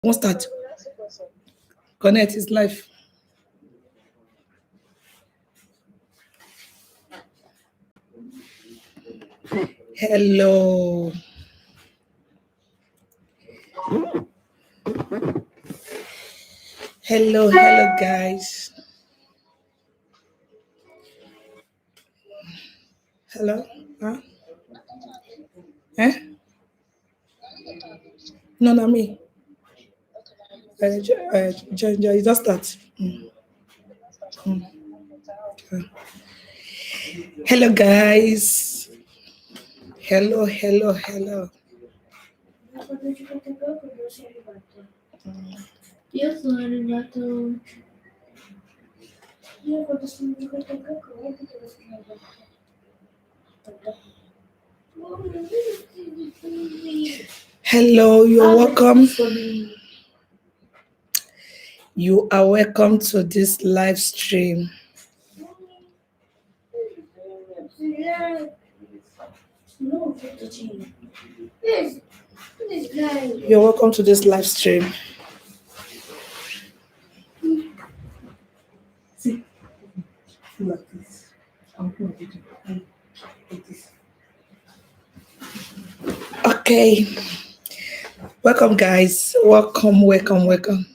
Won't start. Connect is live. Hello. Hello, guys. Hello. Huh? Eh? No, not me. You just start. Hello, guys. Hello. Hello, you're welcome. You are welcome to this live stream. You're welcome to this live stream. Okay. Welcome, guys. Welcome.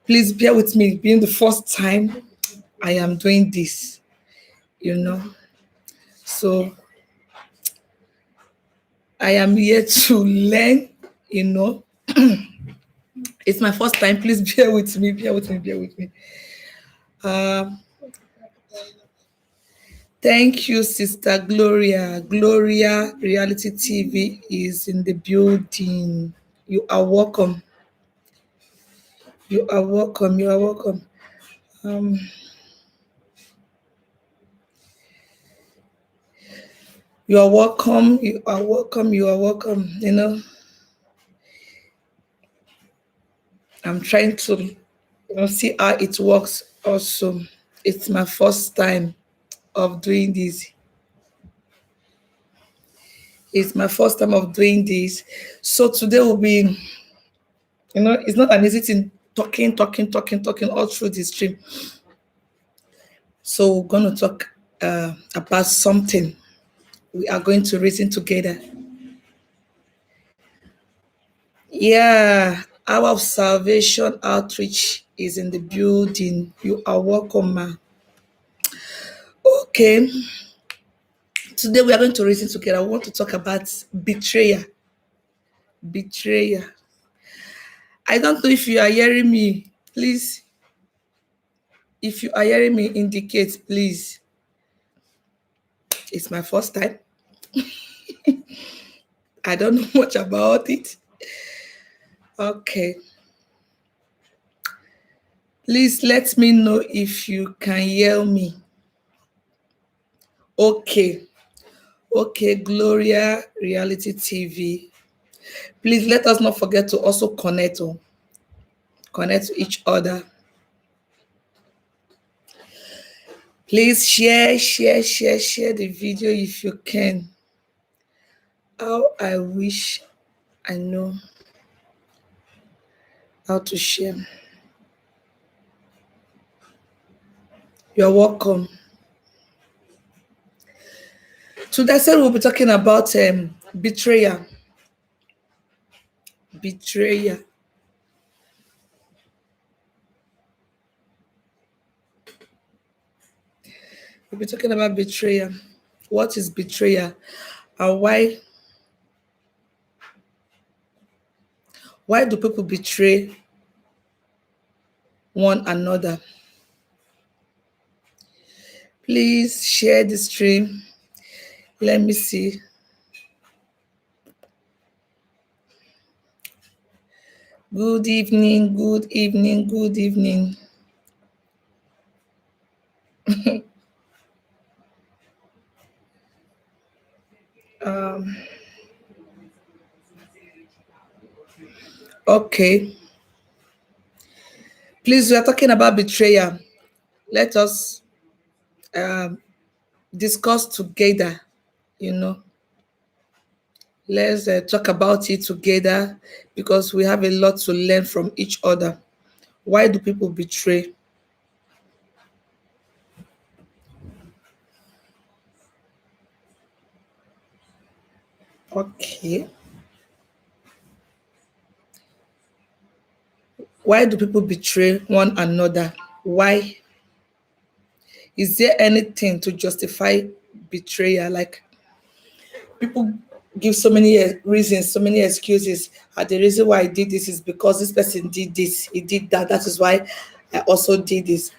Please bear with me. Being the first time I am doing this, So I am here to learn, It's my first time. Please bear with me. Thank you, Sister Gloria. Gloria Reality TV is in the building. You are welcome. You are welcome. You are welcome. I'm trying to see how it works also. It's my first time of doing this. So today will be, it's not an easy thing talking all through the stream. So we're going to talk about something. We are going to reason together. Yeah, Hour of Salvation Outreach is in the building. You are welcome, ma. Okay. Today we are going to reason together. I want to talk about betrayal. I don't know if you are hearing me. Please, if you are hearing me, indicate, please. It's my first time. I don't know much about it. Okay. Please let me know if you can hear me. Okay, Gloria Reality TV. Please let us not forget to also connect to each other. Please share the video if you can. How I wish I know how to share. You're welcome. Today I said we'll be talking about betrayal. We'll be talking about betrayal. What is betrayal? And why do people betray one another? Please share the stream. Let me see. Good evening. Okay. Please, we are talking about betrayal. Let us discuss together, Let's talk about it together because we have a lot to learn from each other. Why do people betray? Okay. Why do people betray one another? Why? Is there anything to justify betrayal? Like people give so many reasons, so many excuses. The reason why I did this is because this person did this, he did that. That is why I also did this.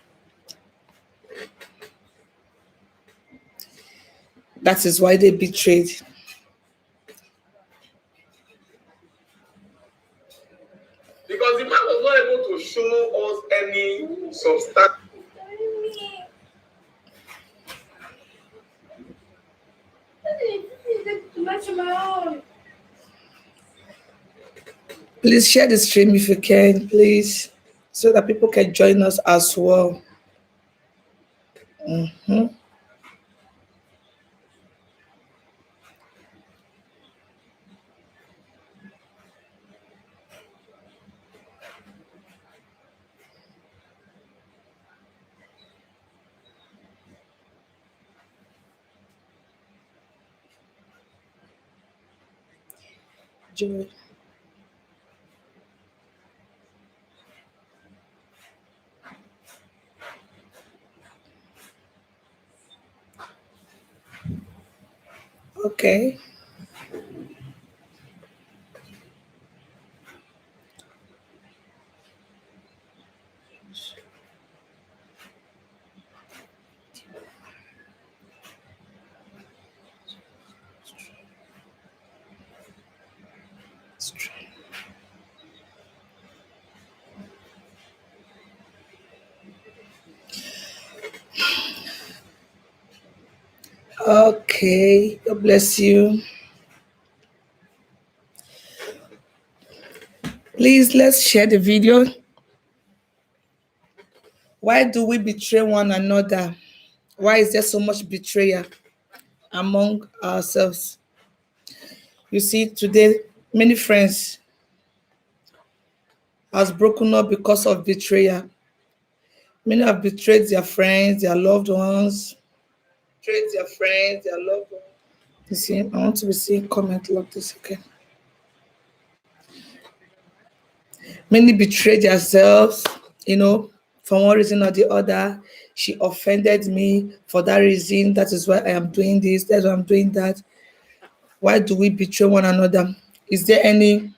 That is why they betrayed. Because the man was not able to show us any substance. Please share the stream if you can, please, so that people can join us as well. Mhm. Joy. Okay. Okay. God bless you. Please let's share the video. Why do we betray one another? Why is there so much betrayal among ourselves? You see, today many friends has broken up because of betrayal. Many have betrayed their friends, their loved ones. Betrayed their friends, their loved ones. You see, I want to be seeing comment like this. Okay. Many betrayed themselves, you know, for one reason or the other. She offended me for that reason. That is why I am doing this. That's why I'm doing that. Why do we betray one another? Is there any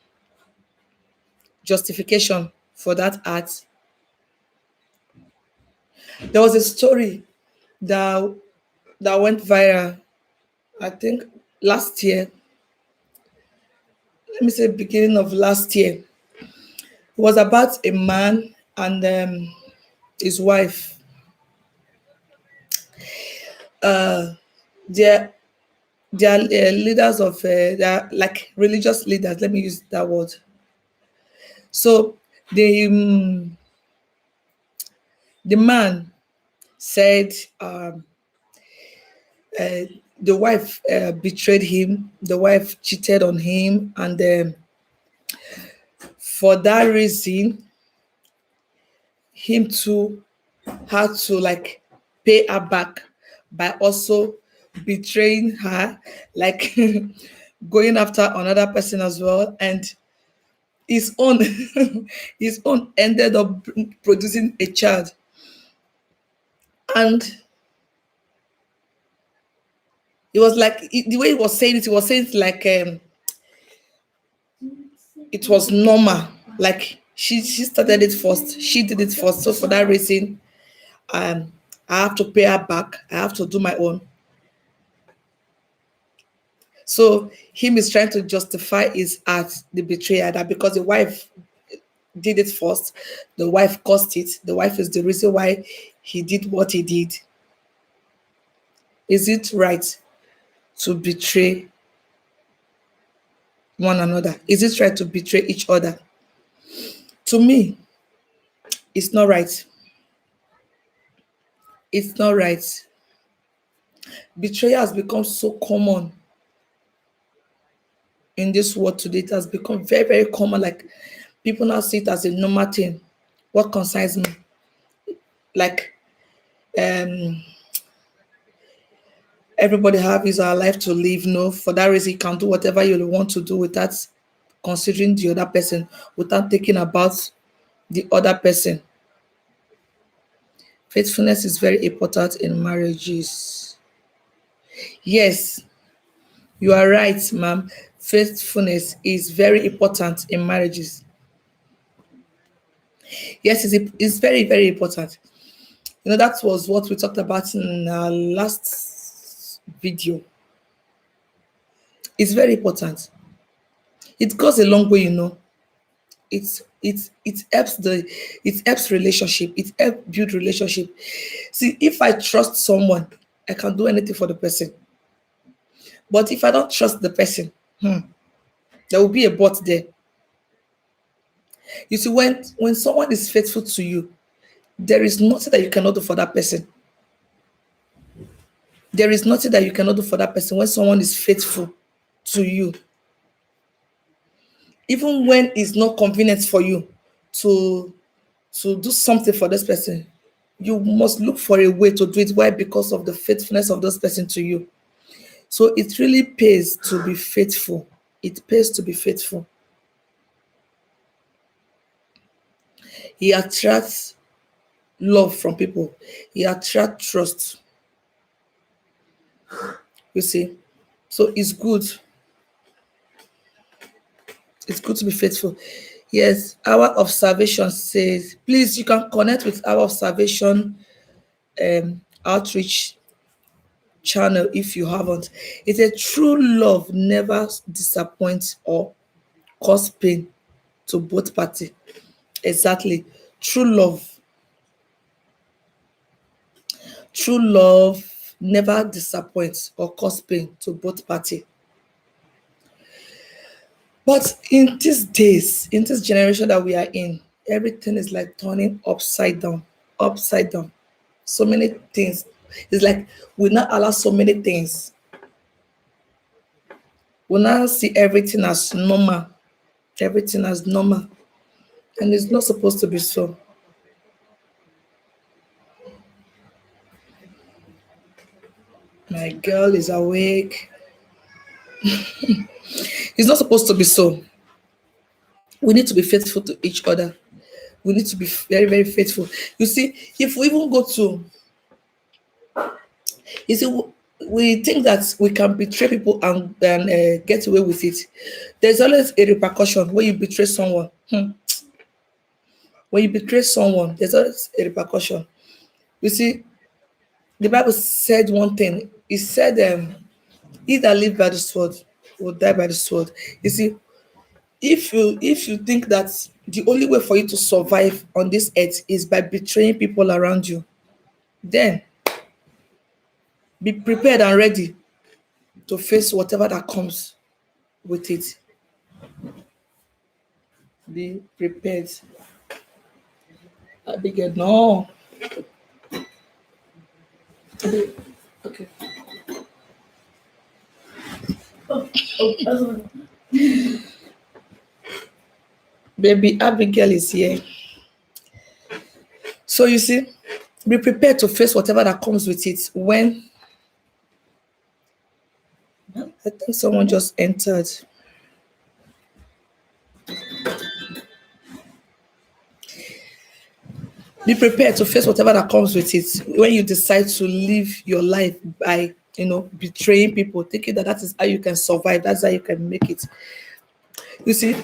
justification for that act? There was a story that went viral, I think last year. Let me say beginning of last year. It was about a man and his wife. They're leaders of they're like religious leaders. Let me use that word. So the the man said uh, the wife betrayed him. The wife cheated on him, and for that reason, him too had to like pay her back by also betraying her, like going after another person as well, and his own his own ended up producing a child. And it was like the way he was saying it like it was normal. Like she started it first, she did it first. So for that reason, um, I have to pay her back. I have to do my own. So him is trying to justify his act, the betrayal, that because the wife did it first, the wife caused it. The wife is the reason why he did what he did. Is it right to betray one another? Is it right to betray each other? To me, it's not right. It's not right. Betrayal has become so common. in this world today. It has become very, very common. Like people now see it as a normal thing. What concerns me? Like um everybody have his our life to live. No, for that reason, you can do whatever you want to do without considering the other person, without thinking about the other person. Faithfulness is very important in marriages. Yes, you are right, ma'am. Faithfulness is very important in marriages. Yes, it's very, very important. You know, that was what we talked about in our last video. It's very important. It goes a long way, you know. It helps it helps relationship. It helps build relationship. See, if I trust someone, I can do anything for the person. But if I don't trust the person, there will be a but there. You see, when someone is faithful to you, there is nothing that you cannot do for that person. There is nothing that you cannot do for that person when someone is faithful to you. Even when it's not convenient for you to do something for this person, you must look for a way to do it. Why? Because of the faithfulness of this person to you. So it really pays to be faithful. It pays to be faithful. He attracts love from people. He attracts trust. You see, so it's good. It's good to be faithful. Yes, Hour of Salvation says, please, you can connect with Hour of Salvation outreach channel if you haven't. It's a true love never disappoints or cause pain to both parties. Exactly. True love. True love never disappoints or cause pain to both parties. But in these days, in this generation that we are in, everything is like turning upside down, upside down. So many things. It's like we not allow so many things. We now see everything as normal, everything as normal, and it's not supposed to be so. My girl is awake. It's not supposed to be so. We need to be faithful to each other. We need to be very, very faithful. You see, if we even go to, you see, we think that we can betray people and get away with it. There's always a repercussion when you betray someone. When you betray someone, there's always a repercussion. You see, the Bible said one thing. It said, "He that live by the sword will die by the sword." You see, if you think that the only way for you to survive on this earth is by betraying people around you, then be prepared and ready to face whatever that comes with it. Be prepared. Abigail, no. Okay. Baby Abigail is here. So you see, be prepared to face whatever that comes with it. When I think someone just entered. Be prepared to face whatever that comes with it. When you decide to live your life by, betraying people, thinking that that is how you can survive, that's how you can make it. You see,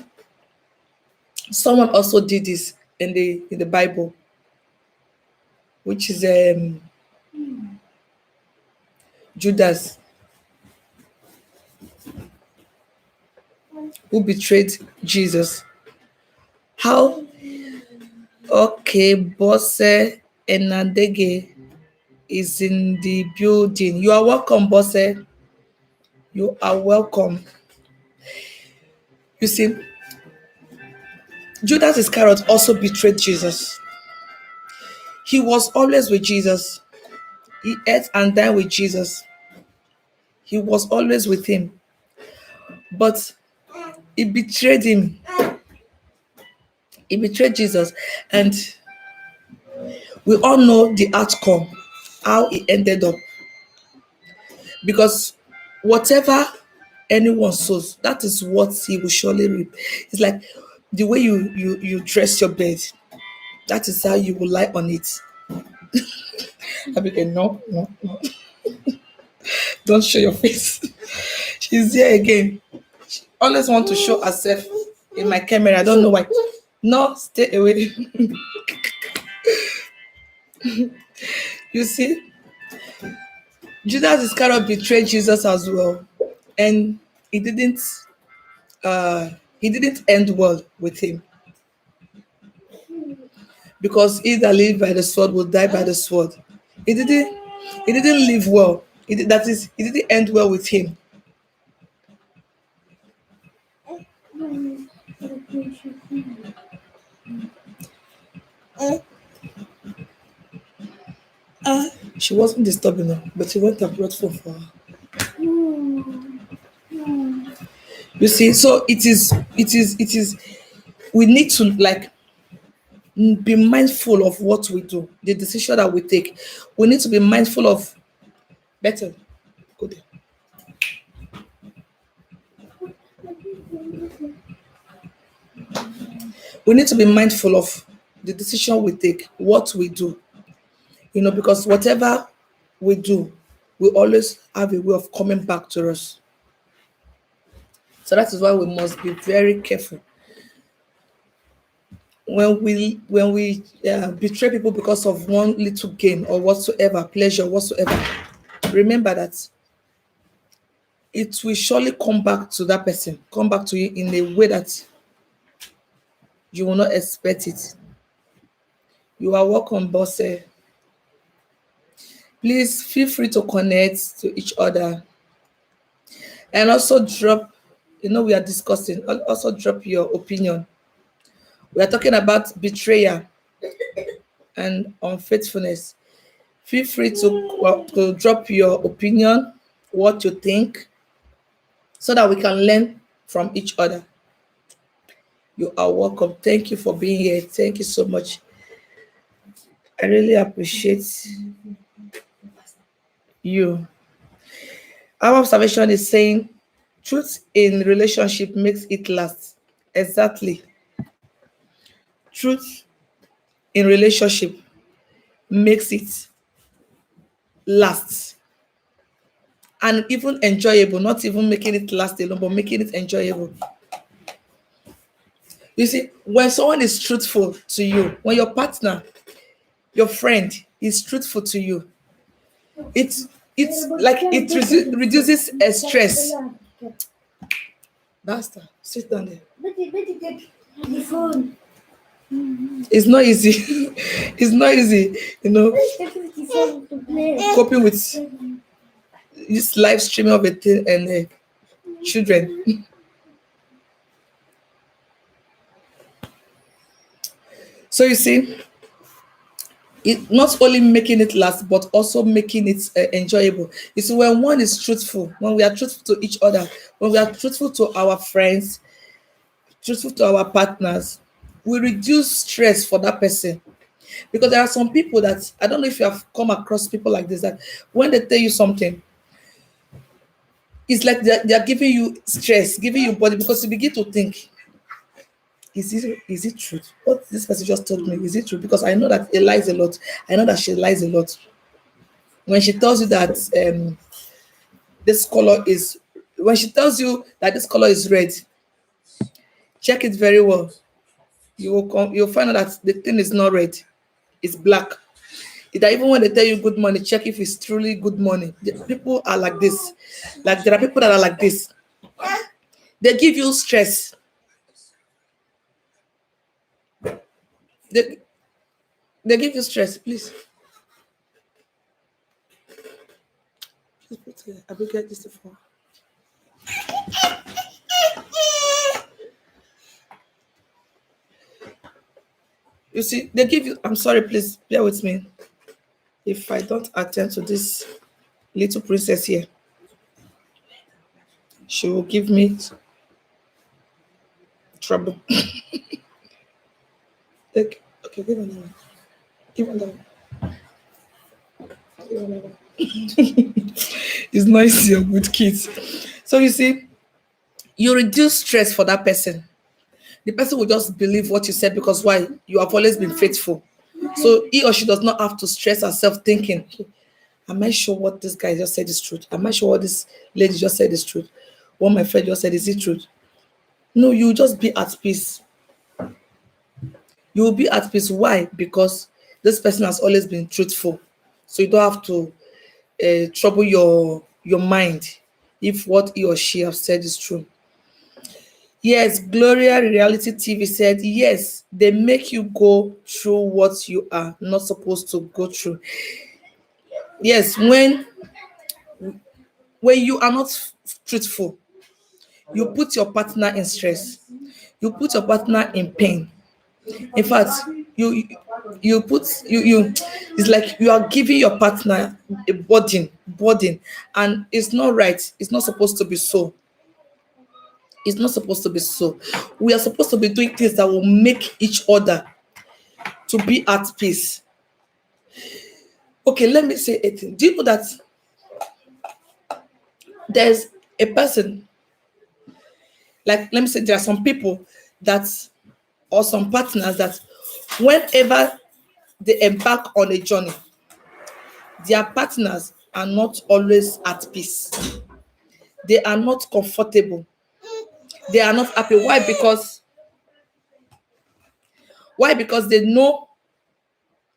someone also did this in the Bible, which is Judas, who betrayed Jesus. How? Okay, Bosse Enandege is in the building. You are welcome, Bosse. You are welcome. You see, Judas Iscariot also betrayed Jesus. He was always with Jesus. He ate and dined with Jesus. He was always with him. But He betrayed him. He betrayed Jesus. And we all know the outcome, how he ended up. Because whatever anyone sows, that is what he will surely reap. It's like the way you dress your bed, that is how you will lie on it. Abigail, no, no, no. Don't show your face. She's here again. She always want to show herself in my camera. I don't know why. No, stay away. You see, Judas Iscariot betrayed Jesus as well, and he didn't. Uh, he didn't end well with him, because he that live by the sword will die by the sword. He didn't. He didn't live well. That is, he didn't end well with him. She wasn't disturbing her, but he went and brought phone for her. You see, so it is. We need to like be mindful of what we do, the decision that we take. We need to be mindful of better. Go there. We need to be mindful of the decision we take, what we do. Because whatever we do, we always have a way of coming back to us. So that is why we must be very careful when we betray people because of one little gain or whatsoever, pleasure whatsoever. Remember that it will surely come back to that person, come back to you in a way that you will not expect it. You are welcome, boss. Please feel free to connect to each other, and also drop. We are discussing. Also drop your opinion. We are talking about betrayal and unfaithfulness. Feel free to drop your opinion, what you think, so that we can learn from each other. You are welcome. Thank you for being here. Thank you so much. I really appreciate you. Our observation is saying truth in relationship makes it last. Exactly. Truth in relationship makes it last. And even enjoyable, not even making it last alone, but making it enjoyable. You see, when someone is truthful to you, when your partner, your friend is truthful to you, it's like it reduces stress. Basta, sit down there. The phone. It's not easy. It's not easy, coping with this live streaming of a thing and children. So you see, it not only making it last, but also making it enjoyable. You see, when one is truthful, when we are truthful to each other, when we are truthful to our friends, truthful to our partners, we reduce stress for that person. Because there are some people that, I don't know if you have come across people like this, that when they tell you something, it's like they're giving you stress, giving you body, because you begin to think, is it truth? What this person just told me, is it true? Because I know that he lies a lot. I know that she lies a lot. When she tells you that this color is, when she tells you that this color is red, check it very well. You'll find out that the thing is not red, it's black. That even when they tell you good morning, check if it's truly good morning. People are like this. Like there are people that are like this. They give you stress. They give you stress, please. Please put here. I will get this for. You see, they give you. I'm sorry, please bear with me. If I don't attend to this little princess here, she will give me. trouble. Okay, okay, give me that one. Give me that one. Give me that one. It's nice you're good kids. So you see, you reduce stress for that person. The person will just believe what you said because why? You have always been faithful. So he or she does not have to stress herself thinking, am I sure what this guy just said is truth? Am I sure what this lady just said is truth? What my friend just said, is it truth? No, you just be at peace. You will be at peace. Why? Because this person has always been truthful. So you don't have to trouble your mind if what he or she have said is true. Yes, Gloria Reality TV said, yes, they make you go through what you are not supposed to go through. Yes, when you are not truthful, you put your partner in stress. You put your partner in pain. In fact, you you put you it's like you are giving your partner a burden, and it's not right. It's not supposed to be so. It's not supposed to be so. We are supposed to be doing things that will make each other to be at peace. Okay, let me say a thing. Do you know that there's a person, like, let me say, there are some people that, or some partners that, whenever they embark on a journey, their partners are not always at peace. They are not comfortable. They are not happy. Why? Because they know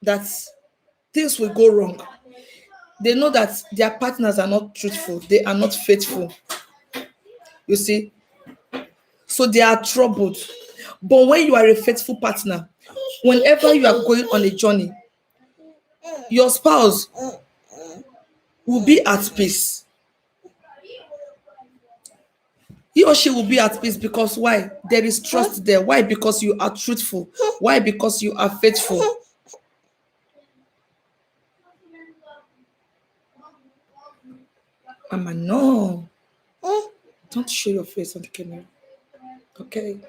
that things will go wrong. They know that their partners are not truthful. They are not faithful. You see? So they are troubled. But when you are a faithful partner, whenever you are going on a journey, your spouse will be at peace. He or she will be at peace because why? There is trust there. Why? Because you are truthful. Why? Because you are faithful. Mama, no. Don't show your face on the camera. Okay.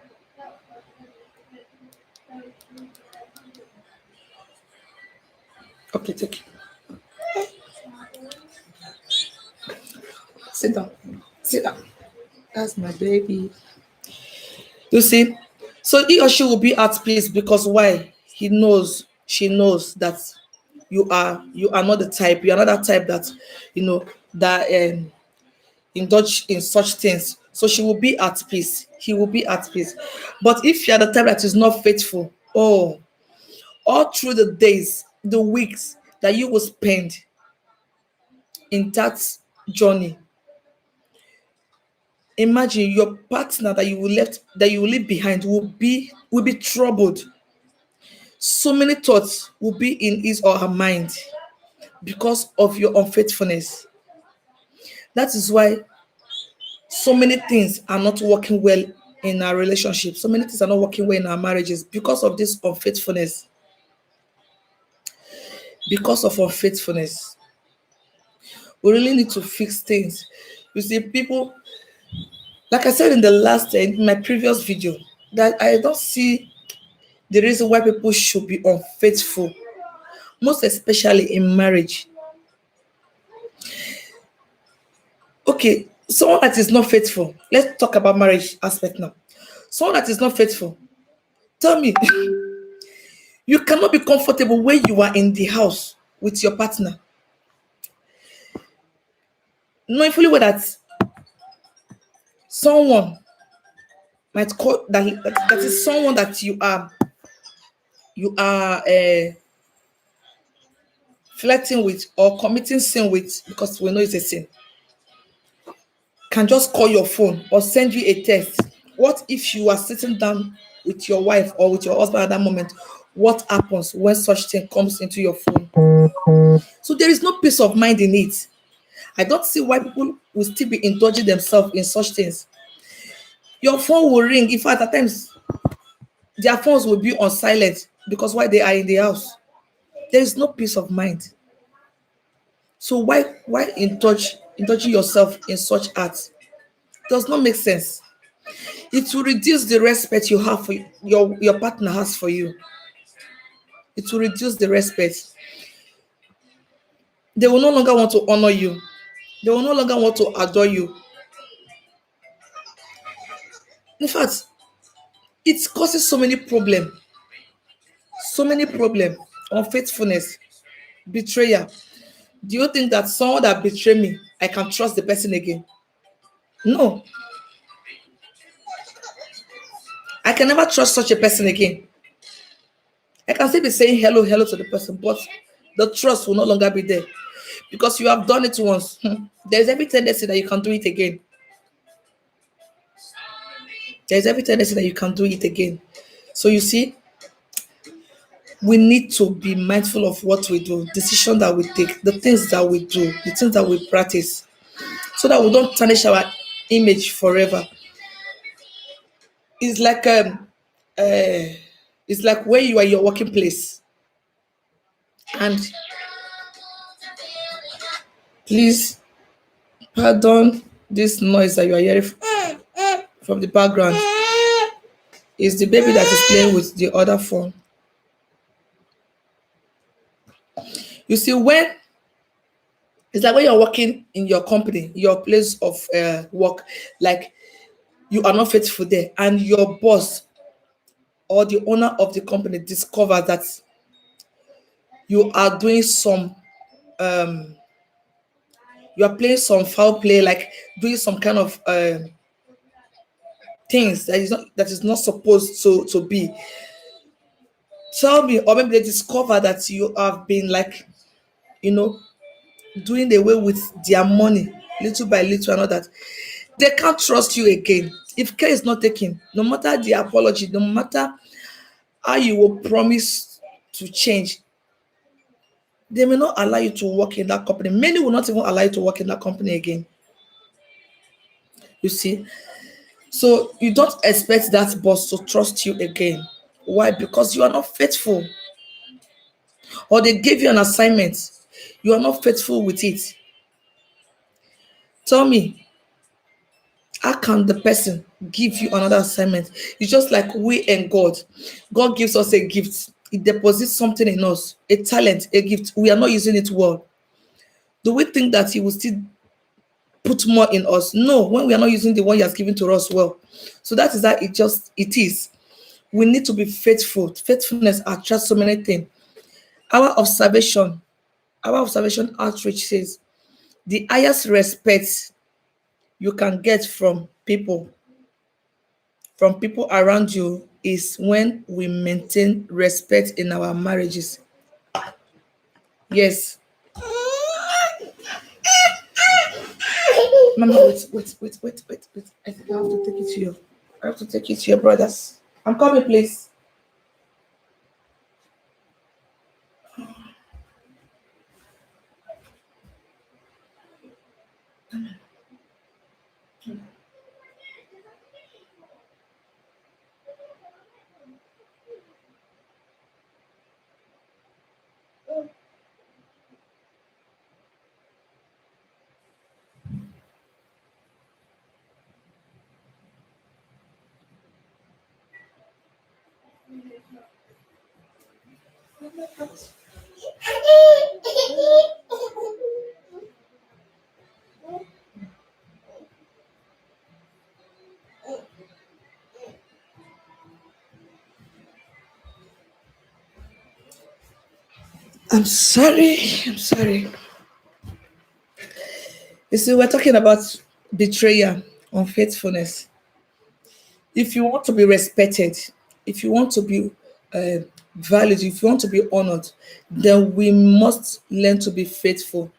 Okay, take it. Sit down. Sit down. That's my baby. You see? So he or she will be at peace because why? She knows that you are not the type, you are not that type that that indulge in such things. So she will be at peace. He will be at peace. But if you are the type that is not faithful, oh, all through the days, the weeks that you will spend in that journey, imagine your partner that you will leave behind will be troubled. So many thoughts will be in his or her mind because of your unfaithfulness. That is why so many things are not working well in our relationship. So many things are not working well in our marriages because of this unfaithfulness. Because of unfaithfulness, we really need to fix things. You see, people, like I said in my previous video, that I don't see the reason why people should be unfaithful, most especially in marriage. Okay, someone that is not faithful. Let's talk about marriage aspect now. Someone that is not faithful. Tell me, you cannot be comfortable when you are in the house with your partner, knowing fully well that someone might call that is someone that you are flirting with or committing sin with, because we know it's a sin, can just call your phone or send you a text. What if you are sitting down with your wife or with your husband at that moment? What happens when such thing comes into your phone? So there is no peace of mind in it. I don't see why people will still be indulging themselves in such things. Your phone will ring. In fact, at times their phones will be on silent because why? They are in the house. There is no peace of mind. So why indulging yourself in such acts? Does not make sense. It will reduce the respect you have for your partner has for you. It will reduce the respect. They will no longer want to honor you. They will no longer want to adore you. In fact, it causes so many problem, unfaithfulness, betrayal. Do you think that someone that betrayed me, I can trust the person again? No, I can never trust such a person again. I can still be saying hello, hello to the person, but the trust will no longer be there because you have done it once. There's every tendency that you can do it again. There's every tendency that you can do it again. So you see, we need to be mindful of what we do, decision that we take, the things that we do, the things that we practice, so that we don't tarnish our image forever. It's like uh, it's like when you are in your working place, and please pardon this noise that you are hearing from the background. Is the baby that is playing with the other phone. You see, when it's like when you're working in your company, your place of work, like you are not faithful there, and your boss or the owner of the company discover that you are doing some um you are playing some foul play, like doing some kind of things that is not supposed to be. Tell me, or maybe they discover that you have been like, you know, doing away with their money little by little and all that. They can't trust you again. If care is not taken, no matter the apology, no matter how you will promise to change, they may not allow you to work in that company. Many will not even allow you to work in that company again. You see, so you don't expect that boss to trust you again. Why? Because you are not faithful, or they gave you an assignment, you are not faithful with it. Tell me, how can the person give you another assignment? It's just like we and God. God gives us a gift. He deposits something in us, a talent, a gift. We are not using it well. Do we think that He will still put more in us? No, when we are not using the one He has given to us well. So that is that it is. We need to be faithful. Faithfulness attracts so many things. Our observation, our observation outreach says the highest respect you can get from people around you is when we maintain respect in our marriages. Yes. Mama, wait. I think I have to take it to you. I have to take it to your brothers. I'm coming, please. I'm sorry. I'm sorry. You see, we're talking about betrayal, unfaithfulness. If you want to be respected, if you want to be valued, if you want to be honored, then we must learn to be faithful.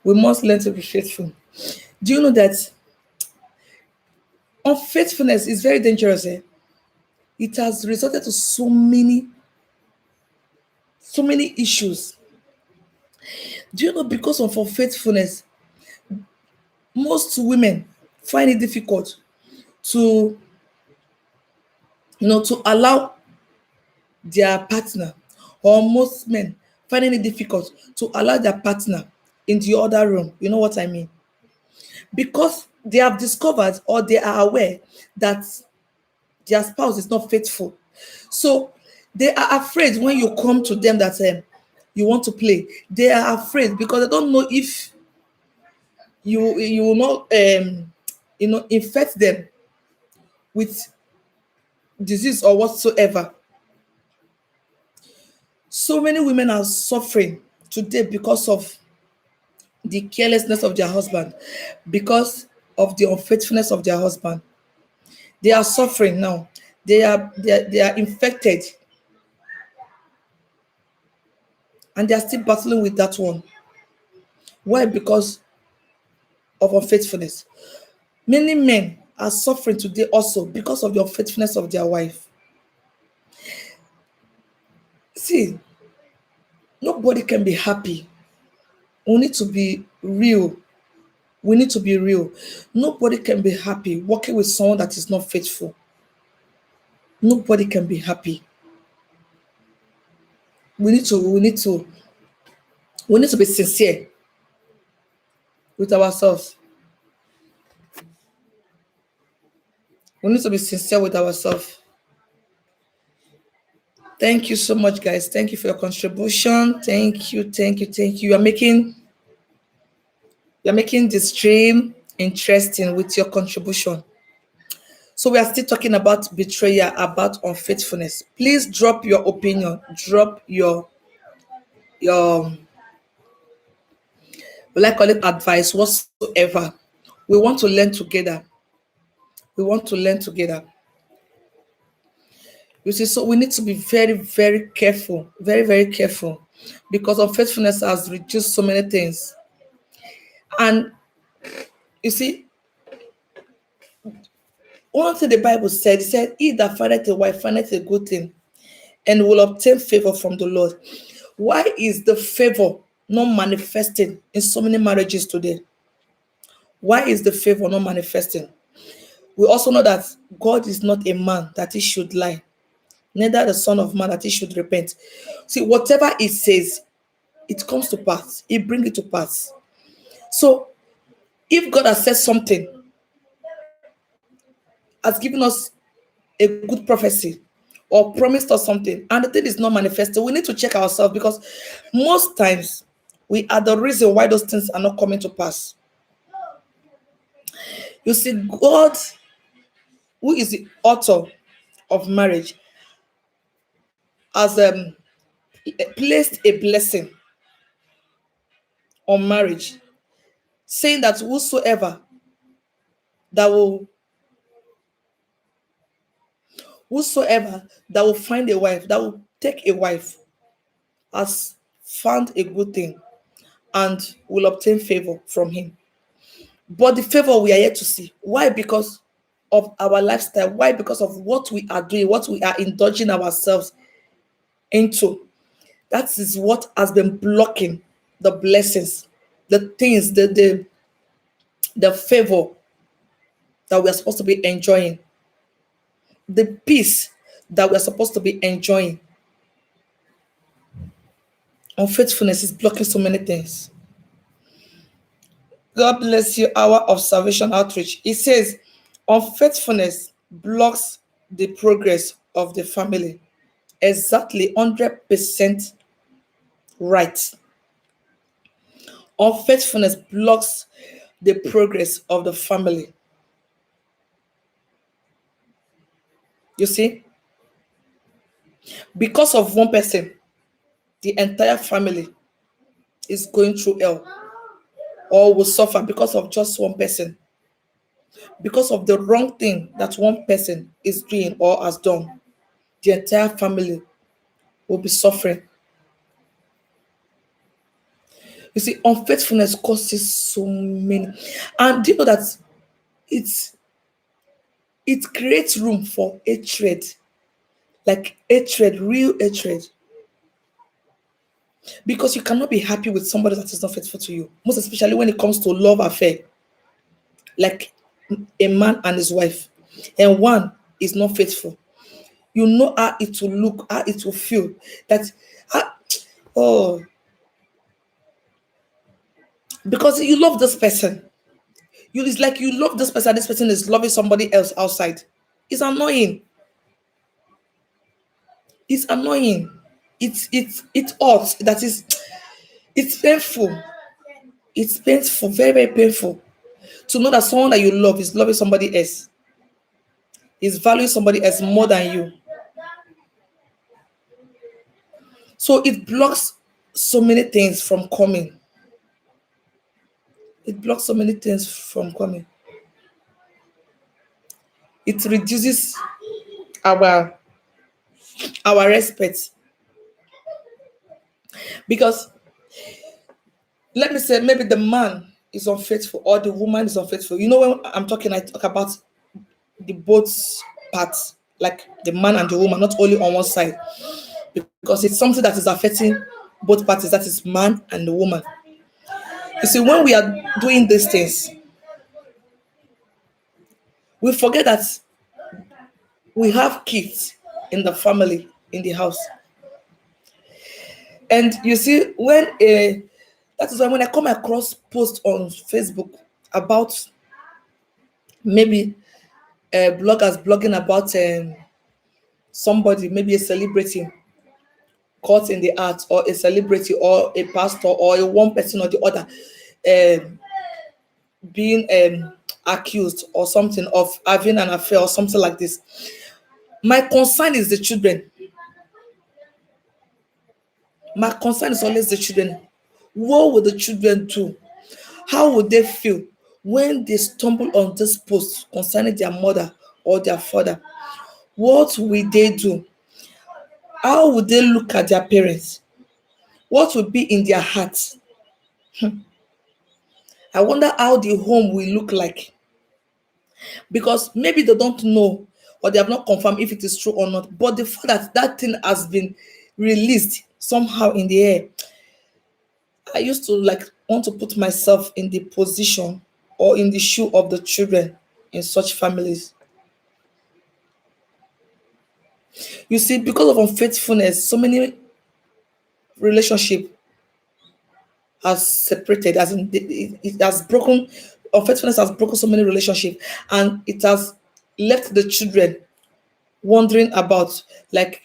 We must learn to be faithful. Do you know that unfaithfulness is very dangerous? It has resulted to so many issues. Do you know, because of unfaithfulness, most women find it difficult to to allow their partner, or most men finding it difficult to allow their partner in the other room. You know what I mean? Because they have discovered or they are aware that their spouse is not faithful. So they are afraid when you come to them that you want to play. They are afraid because they don't know if you will not infect them with disease or whatsoever. So many women are suffering today because of the carelessness of their husband, because of the unfaithfulness of their husband. They are suffering now. They are infected, and they are still battling with that one. Why? Because of unfaithfulness. Many men are suffering today also because of the unfaithfulness of their wife. See, nobody can be happy. We need to be real. We need to be real. Nobody can be happy working with someone that is not faithful. Nobody can be happy. We need to be sincere with ourselves. We need to be sincere with ourselves. Thank you so much, guys. Thank you for your contribution. Thank you, thank you, thank you. You're making the stream interesting with your contribution. So we are still talking about betrayal, about unfaithfulness. Please drop your opinion, drop your will I call it advice whatsoever. We want to learn together. We want to learn together. You see, so we need to be very, very careful, very, very careful, because unfaithfulness has reduced so many things. And you see, one thing the Bible said, it said, "He that findeth a wife findeth a good thing, and will obtain favor from the Lord." Why is the favor not manifesting in so many marriages today? Why is the favor not manifesting? We also know that God is not a man that he should lie, neither the Son of Man that he should repent. See, whatever he says, it comes to pass. He brings it to pass. So, if God has said something, has given us a good prophecy, or promised us something, and the thing is not manifested, we need to check ourselves, because most times we are the reason why those things are not coming to pass. You see, God, who is the author of marriage, has placed a blessing on marriage, saying that that will whosoever that will find a wife, that will take a wife, has found a good thing and will obtain favor from him. But the favor we are yet to see. Why? Because of our lifestyle. Why? Because of what we are doing, what we are indulging ourselves into. That is what has been blocking the blessings, the things, the favor that we are supposed to be enjoying, the peace that we are supposed to be enjoying. Unfaithfulness is blocking so many things. God bless you. Hour of Salvation Outreach. It says, unfaithfulness blocks the progress of the family. Exactly, 100% right. Unfaithfulness blocks the progress of the family. You see, because of one person, the entire family is going through hell or will suffer because of just one person, because of the wrong thing that one person is doing or has done. The entire family will be suffering. You see, unfaithfulness causes so many, and do you know that it's it creates room for hatred, like hatred, real hatred, because you cannot be happy with somebody that is not faithful to you. Most especially when it comes to love affair, like a man and his wife, and one is not faithful. You know how it will look, how it will feel. That, ah, oh, because you love this person, It's like you love this person is loving somebody else outside. It's annoying. It's annoying. It's odd. That is, it's painful. It's painful, very, very painful to know that someone that you love is loving somebody else, is valuing somebody else more than you. So it blocks so many things from coming. It blocks so many things from coming. It reduces our our respect, because let me say maybe the man is unfaithful or the woman is unfaithful. You know, when I'm talking, I talk about the both parts, like the man and the woman, not only on one side, because it's something that is affecting both parties, that is man and the woman. You see, when we are doing these things, we forget that we have kids in the family, in the house. And you see, when a that is why when I come across posts on Facebook about maybe bloggers blogging about somebody, maybe a celebrity caught in the act, or a celebrity or a pastor or a one person or the other um, being accused or something of having an affair or something like this. My concern is the children. My concern is always the children. What will the children do? How would they feel when they stumble on this post concerning their mother or their father? What will they do? How would they look at their parents? What will be in their hearts? I wonder how the home will look like, because maybe they don't know or they have not confirmed if it is true or not. But the fact that that thing has been released somehow in the air, I used to like want to put myself in the position or in the shoe of the children in such families. You see, because of unfaithfulness, so many relationship has separated, as in it has broken. Unfaithfulness has broken so many relationships, and it has left the children wondering about, like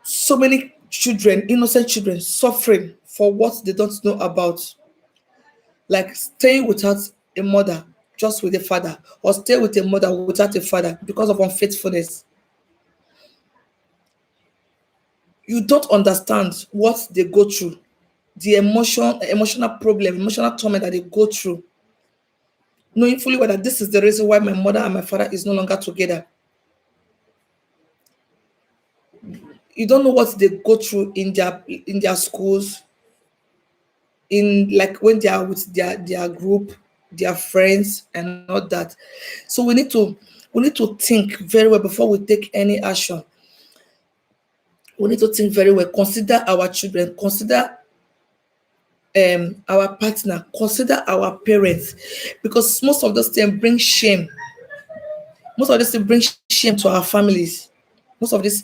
so many children, innocent children, suffering for what they don't know about, like staying without a mother, just with a father, or stay with a mother without a father because of unfaithfulness. You don't understand what they go through, the emotional problem, emotional torment that they go through, knowing fully well that this is the reason why my mother and my father is no longer together. You don't know what they go through in their schools, in like when they are with their group, their friends, and all that. So we need to think very well before we take any action. We need to think very well. Consider our children. Consider our partner. Consider our parents, because most of those things bring shame. Most of this thing bring shame to our families. Most of this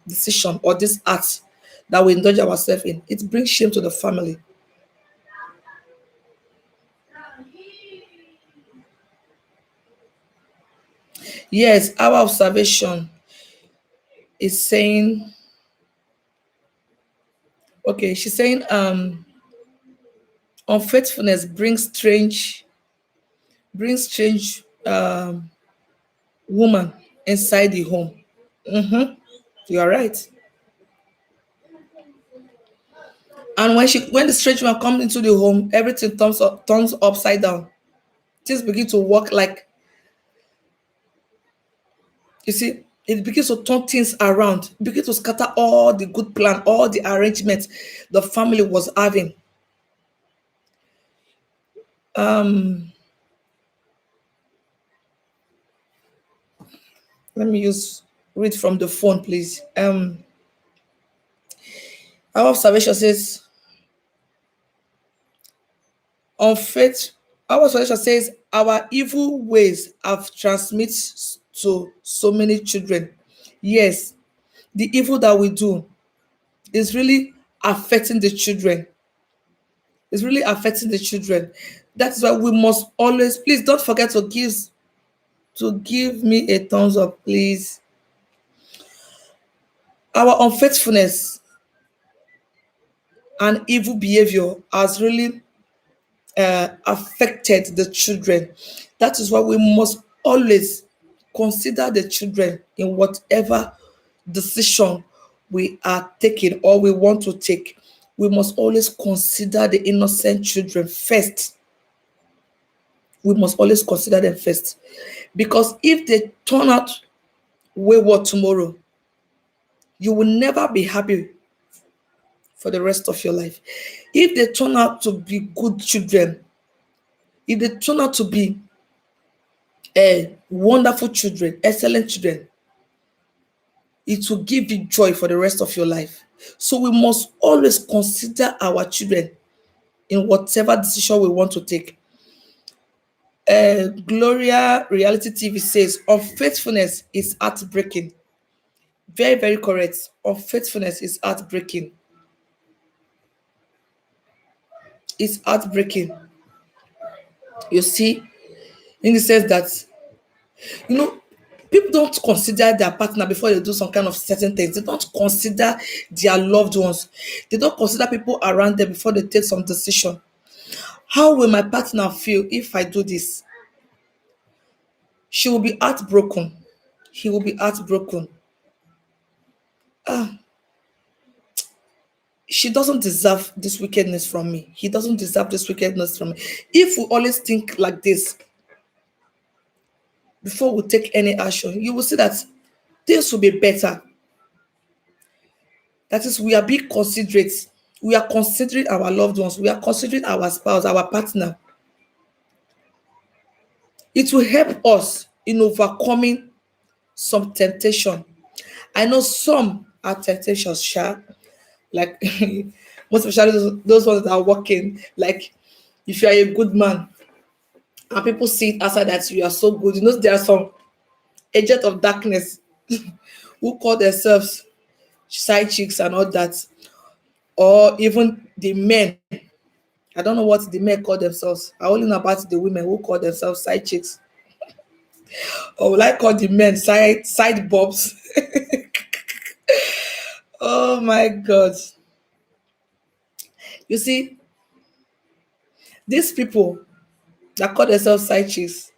decision or this act that we indulge ourselves in, it brings shame to the family. Yes, our observation is saying, okay, she's saying unfaithfulness brings strange woman inside the home. Mm-hmm. You are right. And when the strange woman comes into the home, everything turns upside down. Things begin to work like, you see, it begins to turn things around, begin to scatter all the good plan, all the arrangements the family was having. Um, Let me use read from the phone, please. Our observation says unfaith. Our observation says our evil ways have transmitted to so many children. Yes, the evil that we do is really affecting the children. It's really affecting the children. That's why we must always, please don't forget to give me a thumbs up, please. Our unfaithfulness and evil behavior has really affected the children. That is why we must always consider the children in whatever decision we are taking or we want to take. We must always consider the innocent children first. We must always consider them first. Because if they turn out wayward tomorrow, you will never be happy for the rest of your life. If they turn out to be good children, if they turn out to be wonderful children, excellent children, it will give you joy for the rest of your life. So we must always consider our children in whatever decision we want to take. Gloria Reality TV says unfaithfulness is heartbreaking. Very, very correct. Unfaithfulness is heartbreaking. It's heartbreaking. You see, in the sense that, you know, people don't consider their partner before they do some kind of certain things. They don't consider their loved ones. They don't consider people around them before they take some decision. How will my partner feel if I do this? She will be heartbroken. He will be heartbroken. Ah, she doesn't deserve this wickedness from me. He doesn't deserve this wickedness from me. If we always think like this before we take any action, you will see that things will be better. That is, we are being considerate. We are considering our loved ones. We are considering our spouse, our partner. It will help us in overcoming some temptation. I know some are temptations, like most especially those ones that are working. Like if you are a good man and people see it outside that you are so good, there are some agent of darkness who call themselves side chicks and all that, or even the men. I don't know what the men call themselves. I only know about the women who call themselves side chicks. Or will I call the men side bobs? Oh my God. You see, these people that call themselves side chicks,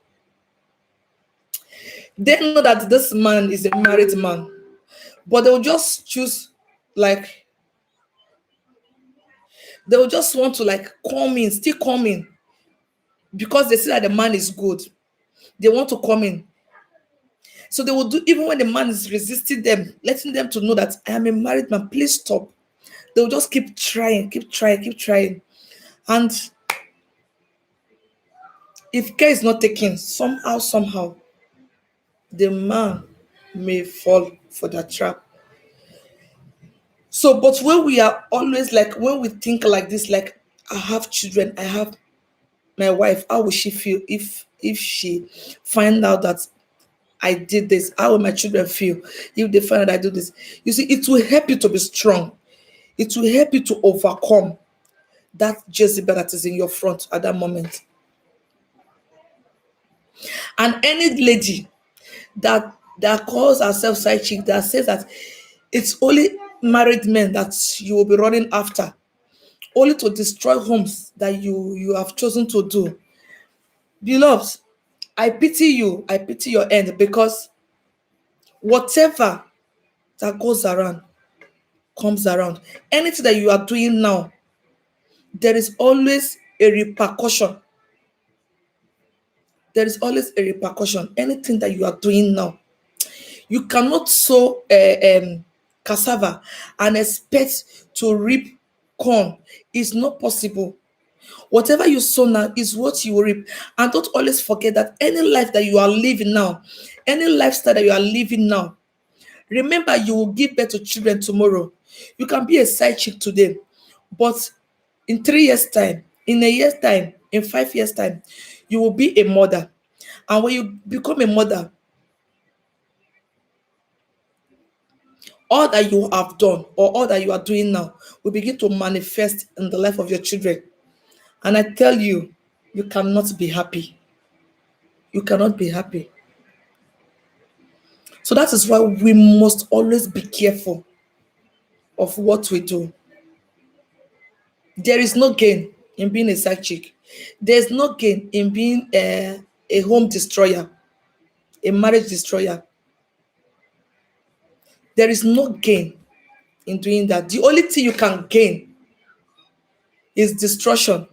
they know that this man is a married man, but they'll just choose, like, they'll just want to like come in, still come in, because they see that the man is good. They want to come in. So they will do, even when the man is resisting them, letting them to know that I am a married man, please stop. They'll just keep trying, keep trying, keep trying. And if care is not taken, somehow, the man may fall for that trap. So, but when we are always like, when we think like this, like, I have children, I have my wife, how will she feel if she find out that I did this? How will my children feel if they find out I do this? You see, it will help you to be strong. It will help you to overcome that Jezebel that is in your front at that moment. And any lady that calls herself side chick, that says that it's only married men that you will be running after, only to destroy homes that you have chosen to do. Beloved, I pity you. I pity your end, because whatever that goes around comes around. Anything that you are doing now, there is always a repercussion. There is always a repercussion. Anything that you are doing now, you cannot sow cassava and expect to reap corn. It's not possible. Whatever you sow now is what you will reap. And don't always forget that any life that you are living now, any lifestyle that you are living now, remember you will give birth to children tomorrow. You can be a side chick today, but in 3 years' time, in a year's time, in 5 years' time, you will be a mother. And when you become a mother, All that you have done or all that you are doing now will begin to manifest in the life of your children. And I tell you, you cannot be happy. You cannot be happy. So that is why we must always be careful of what we do. There is no gain in being a side chick. There's no gain in being a home destroyer, a marriage destroyer. There is no gain in doing that. The only thing you can gain is destruction,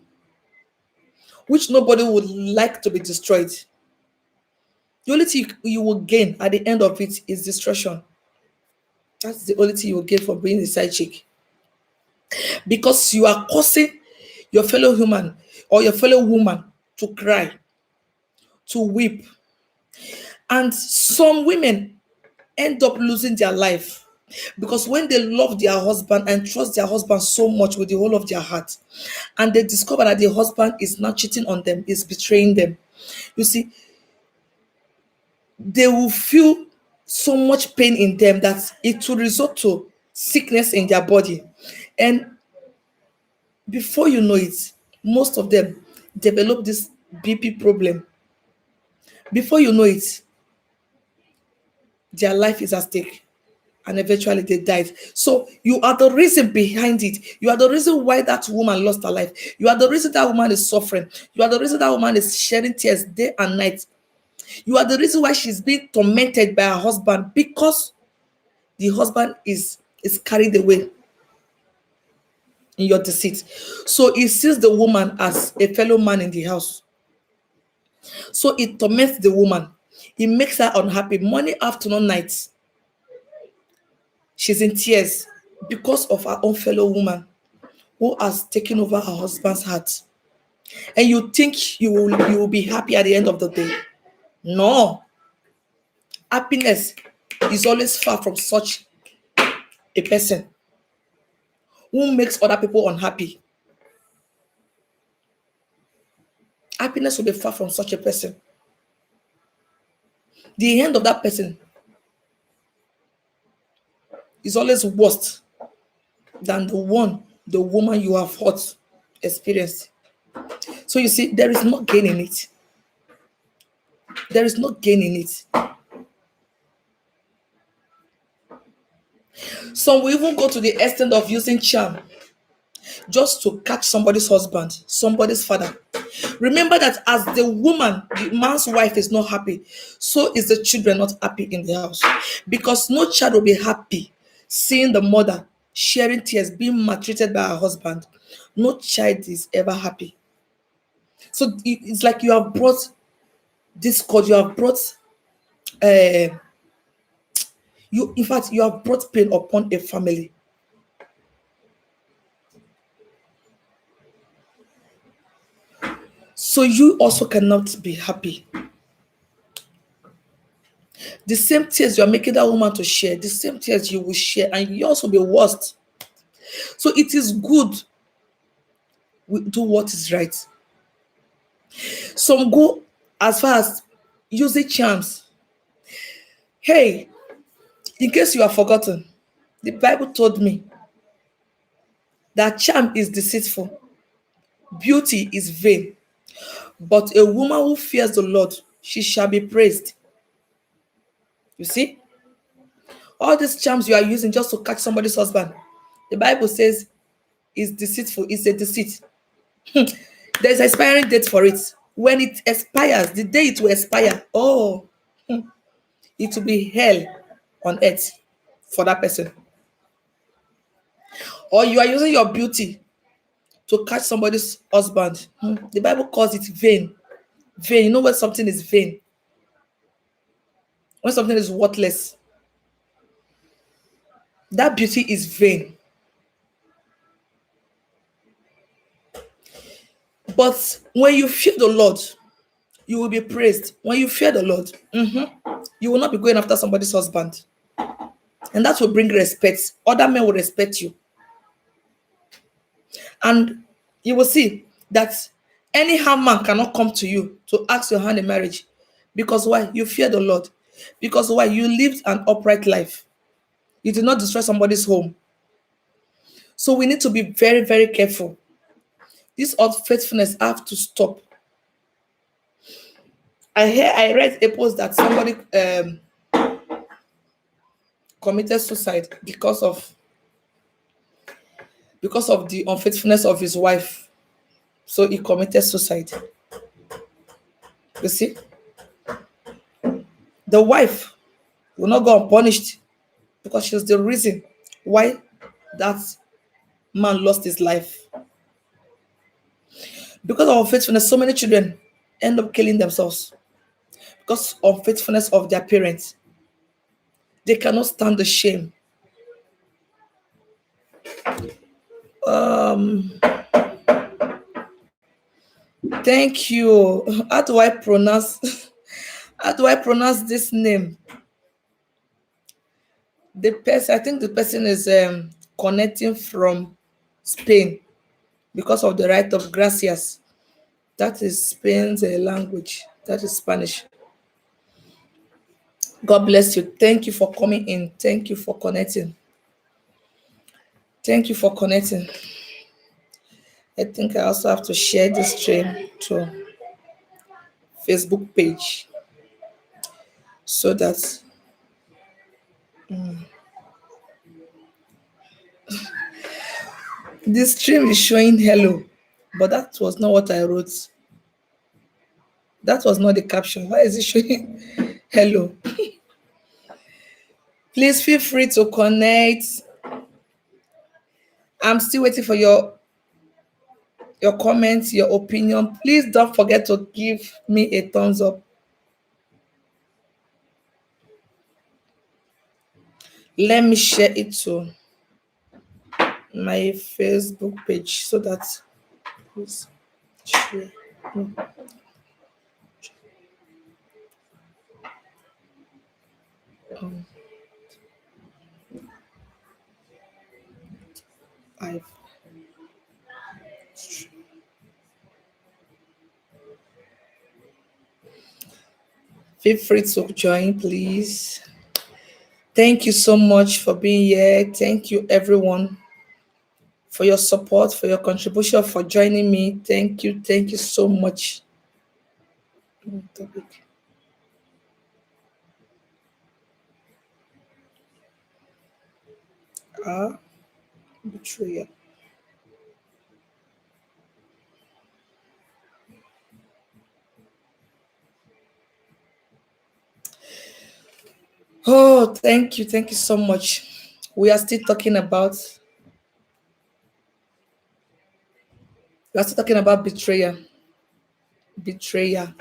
which nobody would like to be destroyed. The only thing you will gain at the end of it is destruction. That's the only thing you will gain from being a side chick. Because you are causing your fellow human or your fellow woman to cry, to weep. And some women end up losing their life because when they love their husband and trust their husband so much with the whole of their heart, and they discover that the husband is not cheating on them, is betraying them, you see, they will feel so much pain in them that it will result to sickness in their body. And before you know it, most of them develop this BP problem. Before you know it, their life is at stake and eventually they died. So you are the reason behind it. You are the reason why that woman lost her life. You are the reason that woman is suffering. You are the reason that woman is shedding tears day and night. You are the reason why she's being tormented by her husband, because the husband is carried away in your deceit. So he sees the woman as a fellow man in the house. So it torments the woman. It makes her unhappy. Morning, afternoon, night. She's in tears because of her own fellow woman who has taken over her husband's heart. And you think you will be happy at the end of the day. No. Happiness is always far from such a person who makes other people unhappy. Happiness will be far from such a person. The end of that person is always worse than the woman you have hurt experienced. So you see, there is no gain in it. There is no gain in it. Some will even go to the extent of using charm just to catch somebody's husband, somebody's father. Remember that as the woman, the man's wife is not happy, so is the children not happy in the house. Because no child will be happy seeing the mother sharing tears, being maltreated by her husband. No child is ever happy. So it's like you have brought discord, you have brought in fact, you have brought pain upon a family. So you also cannot be happy. The same tears you are making that woman to share, the same tears you will share, and you also be worst. So it is good we do what is right. Some go as far as using charms. Hey, in case you have forgotten, the Bible told me that charm is deceitful, beauty is vain, but a woman who fears the Lord, she shall be praised. You see? All these charms you are using just to catch somebody's husband, the Bible says is deceitful, it's a deceit. There's an expiring date for it. When it expires, the day it will expire, it will be hell on earth for that person. Or you are using your beauty to catch somebody's husband. The Bible calls it vain. Vain. You know when something is vain? When something is worthless. That beauty is vain. But when you fear the Lord, you will be praised. When you fear the Lord, you will not be going after somebody's husband. And that will bring respect. Other men will respect you. And you will see that any harm man cannot come to you to ask your hand in marriage. Because why? You fear the Lord. Because why? You lived an upright life. You did not destroy somebody's home. So we need to be very, very careful. This unfaithfulness have to stop. I read a post that somebody committed suicide because of the unfaithfulness of his wife. So he committed suicide. You see, the wife will not go unpunished because she's the reason why that man lost his life. Because of unfaithfulness, so many children end up killing themselves because of unfaithfulness of their parents. They cannot stand the shame. Um, thank you. How do I pronounce? How do I pronounce this name? The person, I think the person is connecting from Spain because of the right of gracias. That is Spain's language. That is Spanish. God bless you. Thank you for coming in. Thank you for connecting. Thank you for connecting. I think I also have to share this stream to Facebook page so that this stream is showing hello, but that was not what I wrote. That was not the caption. Why is it showing hello? Please feel free to connect. I'm still waiting for your comments, your opinion. Please don't forget to give me a thumbs up. Let me share it to my Facebook page so that please share. Um, I've feel free to join, please. Thank you so much for being here. Thank you, everyone, for your support, for your contribution, for joining me. Thank you. Thank you so much. Topic. Ah, betrayal. Oh, thank you. Thank you so much. We are still talking about betrayal. Betrayal.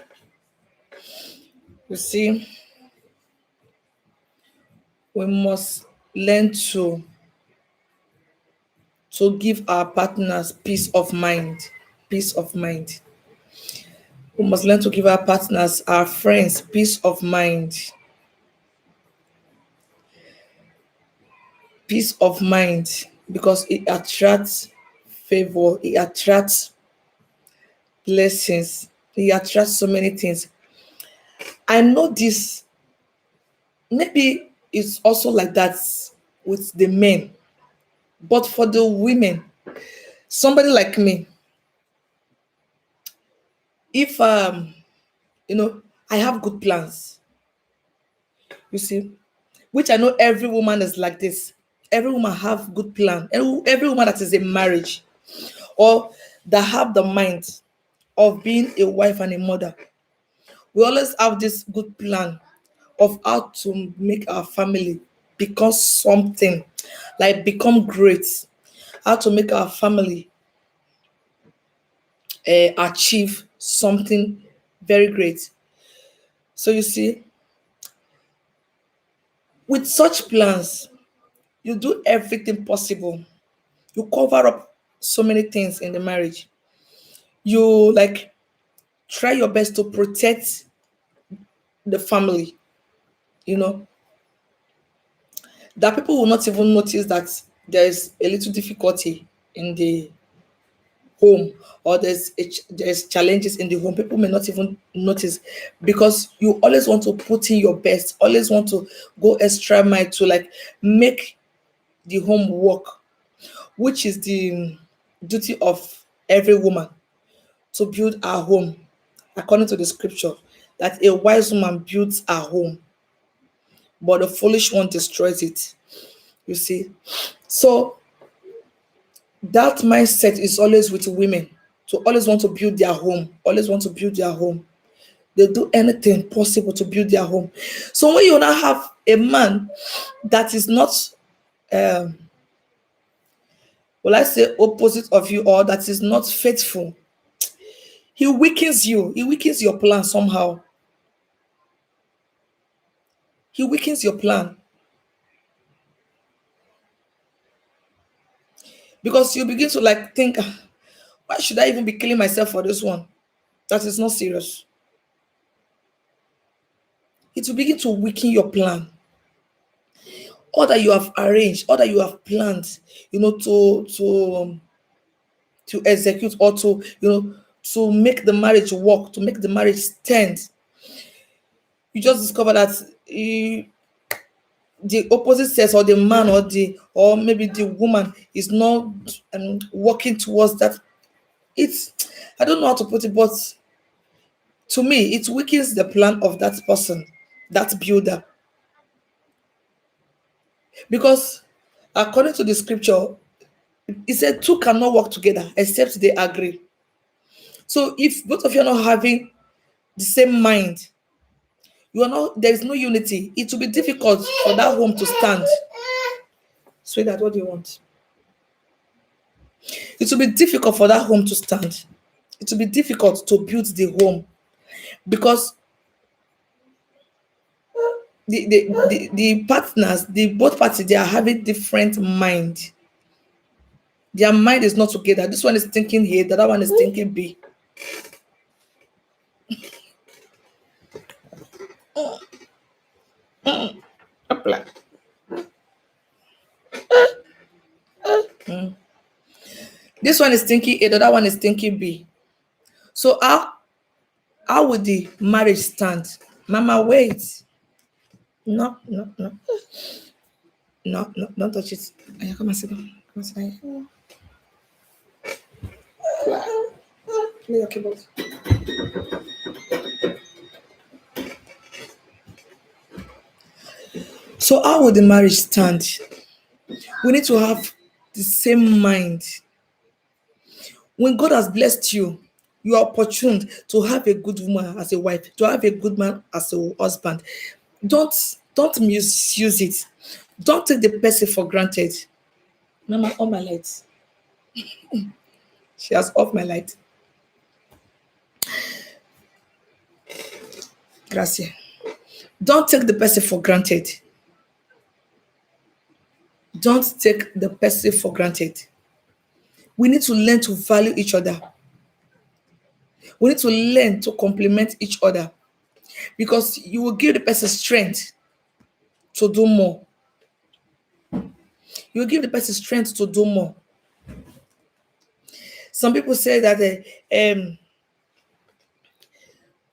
You see, we must learn to give our partners peace of mind. Peace of mind. We must learn to give our partners, our friends, peace of mind. Peace of mind because it attracts favor, it attracts blessings, it attracts so many things. I know this, maybe it's also like that with the men, but for the women, somebody like me, if I have good plans, you see, which I know every woman is like this. Every woman have good plan. Every woman that is in marriage or that have the mind of being a wife and a mother, we always have this good plan of how to make our family become something, like become great, how to make our family achieve something very great. So you see, with such plans, you do everything possible. You cover up so many things in the marriage. You like try your best to protect the family, you know, that people will not even notice that there is a little difficulty in the home, or there's challenges in the home, people may not even notice, because you always want to put in your best, always want to go extra mile to like make the home work, which is the duty of every woman, to build our home according to the scripture, that a wise woman builds her home, but the foolish one destroys it. You see, so that mindset is always with women, to always want to build their home, always want to build their home. They do anything possible to build their home. So when you now have a man that is not, um, well, I say opposite of you, or that is not faithful, he weakens you. He weakens your plan somehow. He weakens your plan, because you begin to like think, "Ah, why should I even be killing myself for this one? That is not serious." It will begin to weaken your plan, all that you have arranged, all that you have planned, to execute, or to to make the marriage work, to make the marriage stand. You just discover that the opposite sex, or the man, or maybe the woman is not working towards that. It's, I don't know how to put it, but to me it weakens the plan of that person, that builder, because according to the scripture, it said two cannot work together except they agree. So if both of you are not having the same mind, you are not, there is no unity, it will be difficult for that home to stand. Sweetheart, what do you want? It will be difficult for that home to stand. It will be difficult to build the home, because the partners, the both parties, they are having different mind. Their mind is not together. This one is thinking A, the other one is thinking B. This one is thinking A, the other one is thinking B. So how would the marriage stand? Mama, wait. No, no, no. No, no, don't touch it. Aya, come and sit down. Come and sit down. Play your keyboard. So how would the marriage stand? We need to have the same mind. When God has blessed you, you are opportuned to have a good woman as a wife, to have a good man as a husband. Don't misuse it. Don't take the person for granted. Mama, off my lights. She has off my light. Gracias. Don't take the person for granted. Don't take the person for granted. We need to learn to value each other. We need to learn to complement each other, because you will give the person strength to do more. You will give the person strength to do more. Some people say that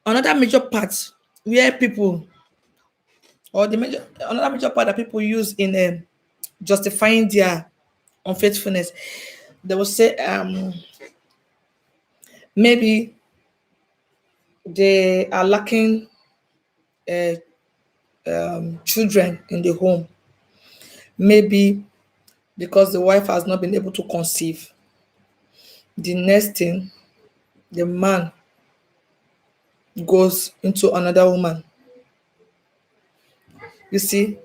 another major part where people, or another major part that people use in justifying their unfaithfulness, they will say maybe they are lacking uh, children in the home. Maybe because the wife has not been able to conceive. The next thing, the man goes into another woman. You see,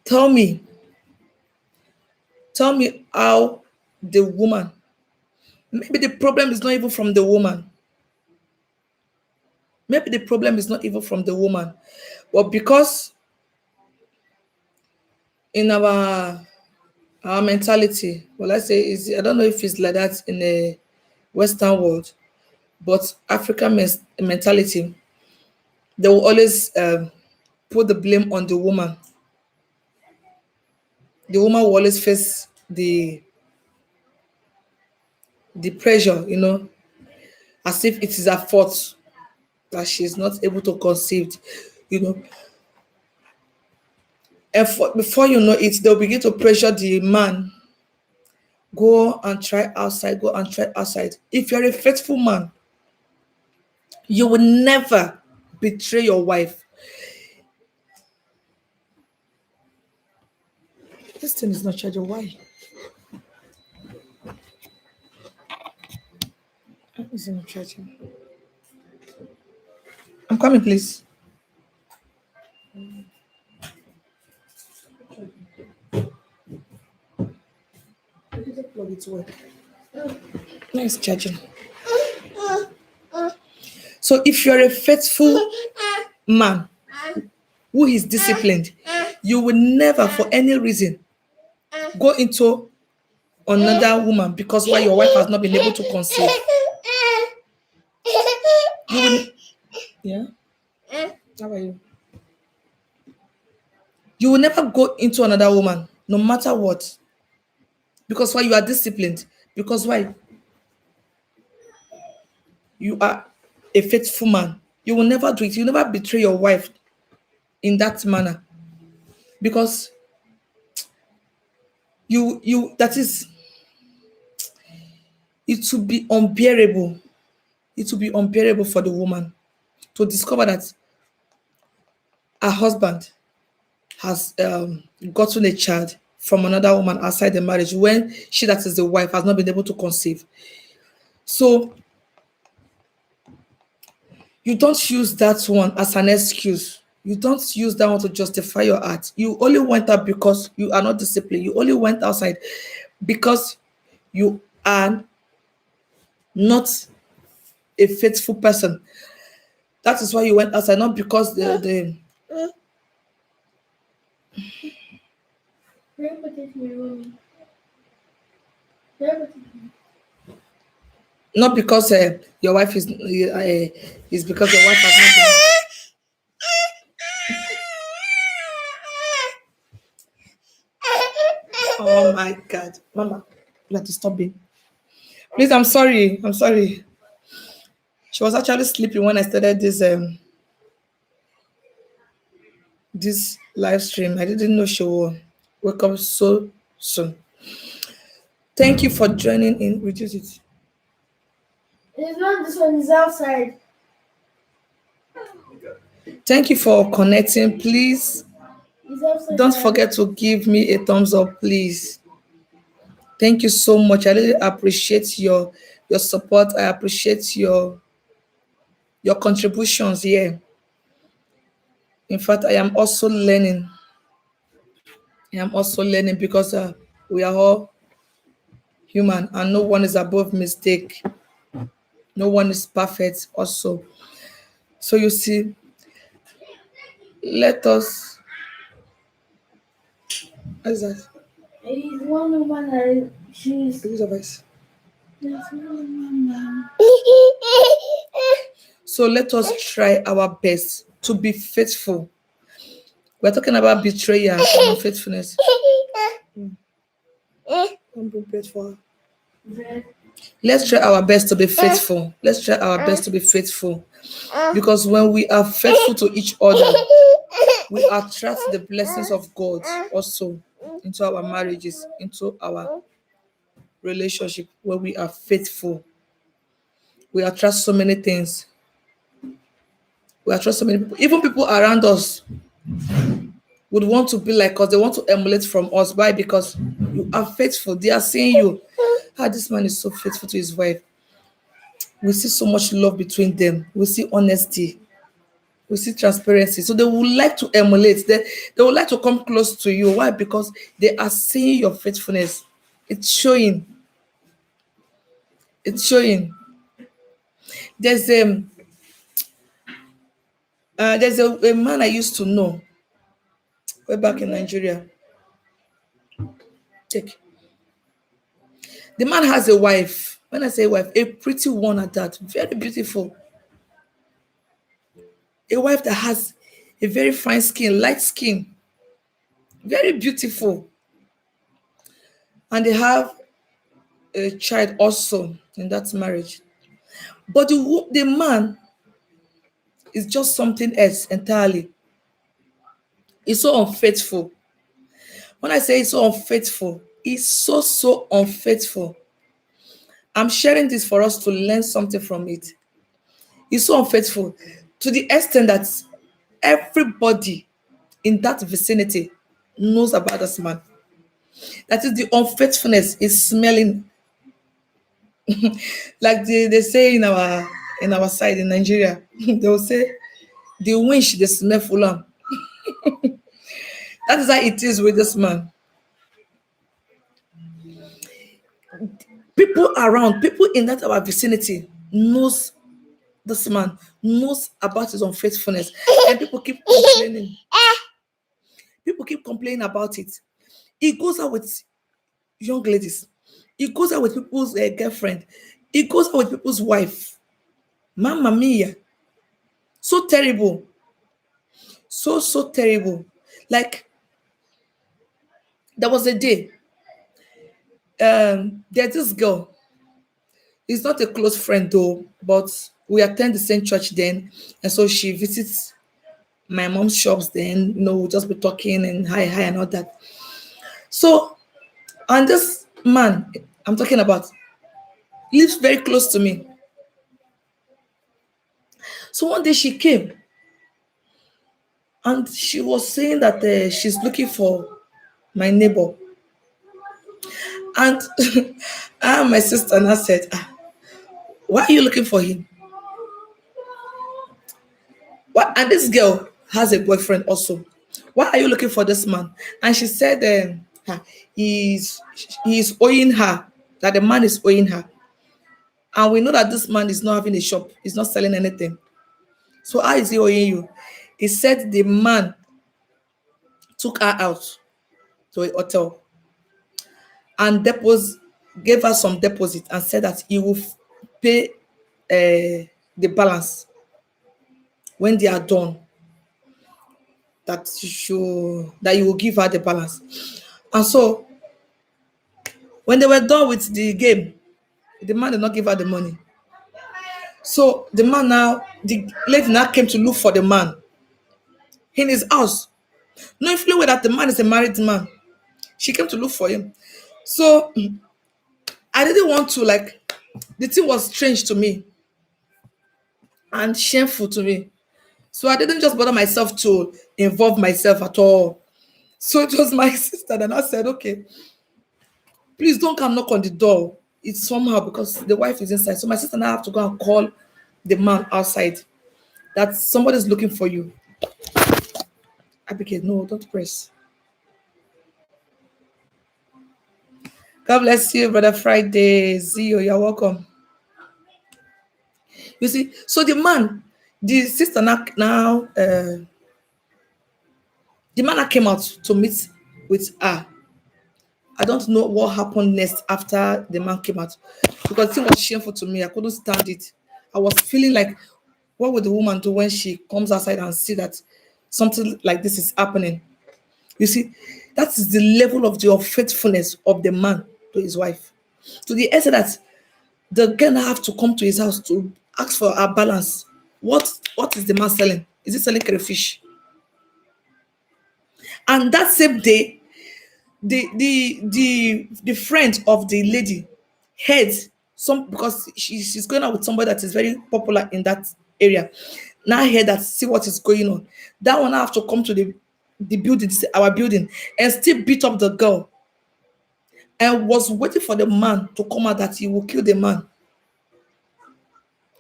tell me, tell me how the woman, maybe the problem is not even from the woman. Maybe the problem is not even from the woman. But because in our mentality, well, I say is, I don't know if it's like that in the Western world, but African mentality, they will always put the blame on the woman. The woman will always face the pressure, as if it is her fault that she's not able to conceive, you know. And before you know it, they'll begin to pressure the man. Go and try outside, go and try outside. If you're a faithful man, you will never betray your wife. This thing is not charging. Why? Why is it not charging? I'm coming, please. Plug it well. No, it's charging. So if you're a faithful man who is disciplined, you will never, for any reason, go into another woman because why your wife has not been able to conceive. You will, yeah. How are you? You will never go into another woman, no matter what. Because why you are disciplined. Because why you are a faithful man. You will never do it. You will never betray your wife in that manner. Because you that is, it will be unbearable. It will be unbearable for the woman to discover that her husband has gotten a child from another woman outside the marriage when she, that is the wife, has not been able to conceive. So you don't use that one as an excuse. You don't use that one to justify your act. You only went out because you are not disciplined. You only went outside because you are not a faithful person. That is why you went outside, not because the not because your wife is because your wife has not been. Oh my God, Mama, you have to stop being. Please, I'm sorry. I'm sorry. She was actually sleeping when I started this live stream. I didn't know she would wake up so soon. Thank you for joining in. Reduce it. It's not this one, is outside. Thank you for connecting. Please don't forget to give me a thumbs up, please. Thank you so much. I really appreciate your support. I appreciate your contributions here. In fact, I am also learning. I am also learning because we are all human and no one is above mistake. No one is perfect also. So you see, let us. What is that? It's one woman that she's. Use your voice. There's one woman. So let us try our best to be faithful. We're talking about betrayal and unfaithfulness. I'm being faithful. Let's try our best to be faithful. Let's try our best to be faithful. Because when we are faithful to each other, we attract the blessings of God also into our marriages, into our relationship. When we are faithful, we attract so many things. We attract so many people. Even people around us would want to be like us. They want to emulate from us. Why? Because you are faithful. They are seeing you. This man is so faithful to his wife. We see so much love between them. We see honesty. We see transparency. So they would like to emulate. They would like to come close to you. Why? Because they are seeing your faithfulness. It's showing. It's showing. There's a man I used to know way back in Nigeria. Take. The man has a wife. When I say wife, a pretty one at that, very beautiful. A wife that has a very fine skin, light skin, very beautiful. And they have a child also, in that marriage. But the man is just something else entirely. He's so unfaithful. When I say he's so unfaithful, he's so unfaithful. I'm sharing this for us to learn something from it. He's so unfaithful to the extent that everybody in that vicinity knows about this man. That is, the unfaithfulness is smelling like they say in our side in Nigeria. They will say the winch they smell full on. That is how it is with this man. People around, people in that our vicinity knows this man, knows about his unfaithfulness, and people keep complaining. People keep complaining about it. He goes out with young ladies. He goes out with people's girlfriend. He goes out with people's wife. Mamma mia. So terrible. So terrible. Like, there was a day. There's this girl. He's not a close friend though, but we attend the same church then. And so she visits my mom's shops then, we'll just be talking and hi and all that. So, and this man I'm talking about lives very close to me. So one day she came and she was saying that she's looking for my neighbor. And I and my sister now said, why are you looking for him? Why? And this girl has a boyfriend also. Why are you looking for this man? And she said he's owing her, that the man is owing her. And we know that this man is not having a shop, he's not selling anything. So how is he owing you? He said the man took her out to a hotel and gave her some deposit and said that he will pay the balance when they are done. That you will give her the balance. And so when they were done with the game, the man did not give her the money. So the lady now came to look for the man in his house, knowing fully well that the man is a married man. She came to look for him. So I didn't want to, the thing was strange to me and shameful to me. So I didn't just bother myself to involve myself at all. So it was my sister, and I said, okay, please don't come knock on the door. It's somehow because the wife is inside. So my sister and I have to go and call the man outside that somebody's looking for you. Abigail, no, don't press. God bless you, Brother Friday. Zio, you're welcome. You see, so the sister the man came out to meet with her. I don't know what happened next after the man came out because it was shameful to me. I couldn't stand it. I was feeling like, what would the woman do when she comes outside and see that something like this is happening? You see, that is the level of the unfaithfulness of the man to his wife. To the extent that the girl have to come to his house to ask for a balance. What is the man selling? Is he selling crayfish? And that same day, the friend of the lady heard because she's going out with somebody that is very popular in that area. Now heard that, see what is going on. That one have to come to the building, our building, and still beat up the girl. And was waiting for the man to come out that he will kill the man.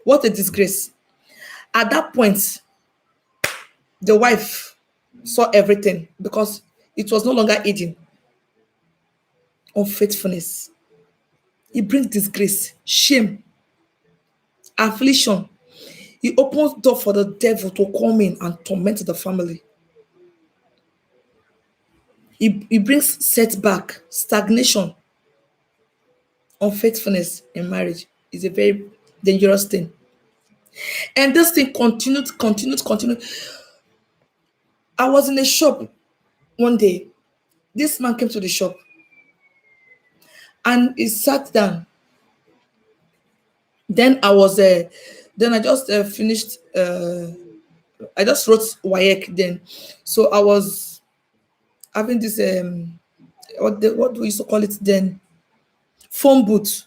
What a disgrace. At that point, the wife saw everything because it was no longer aiding. Unfaithfulness. It brings disgrace, shame, affliction. It opens door for the devil to come in and torment the family. It brings setback, stagnation. Unfaithfulness in marriage is a very dangerous thing. And this thing continued. I was in a shop one day. This man came to the shop and he sat down Then then I just finished. I just wrote WAEC then, so I was having this what do we used to call it then, phone booth,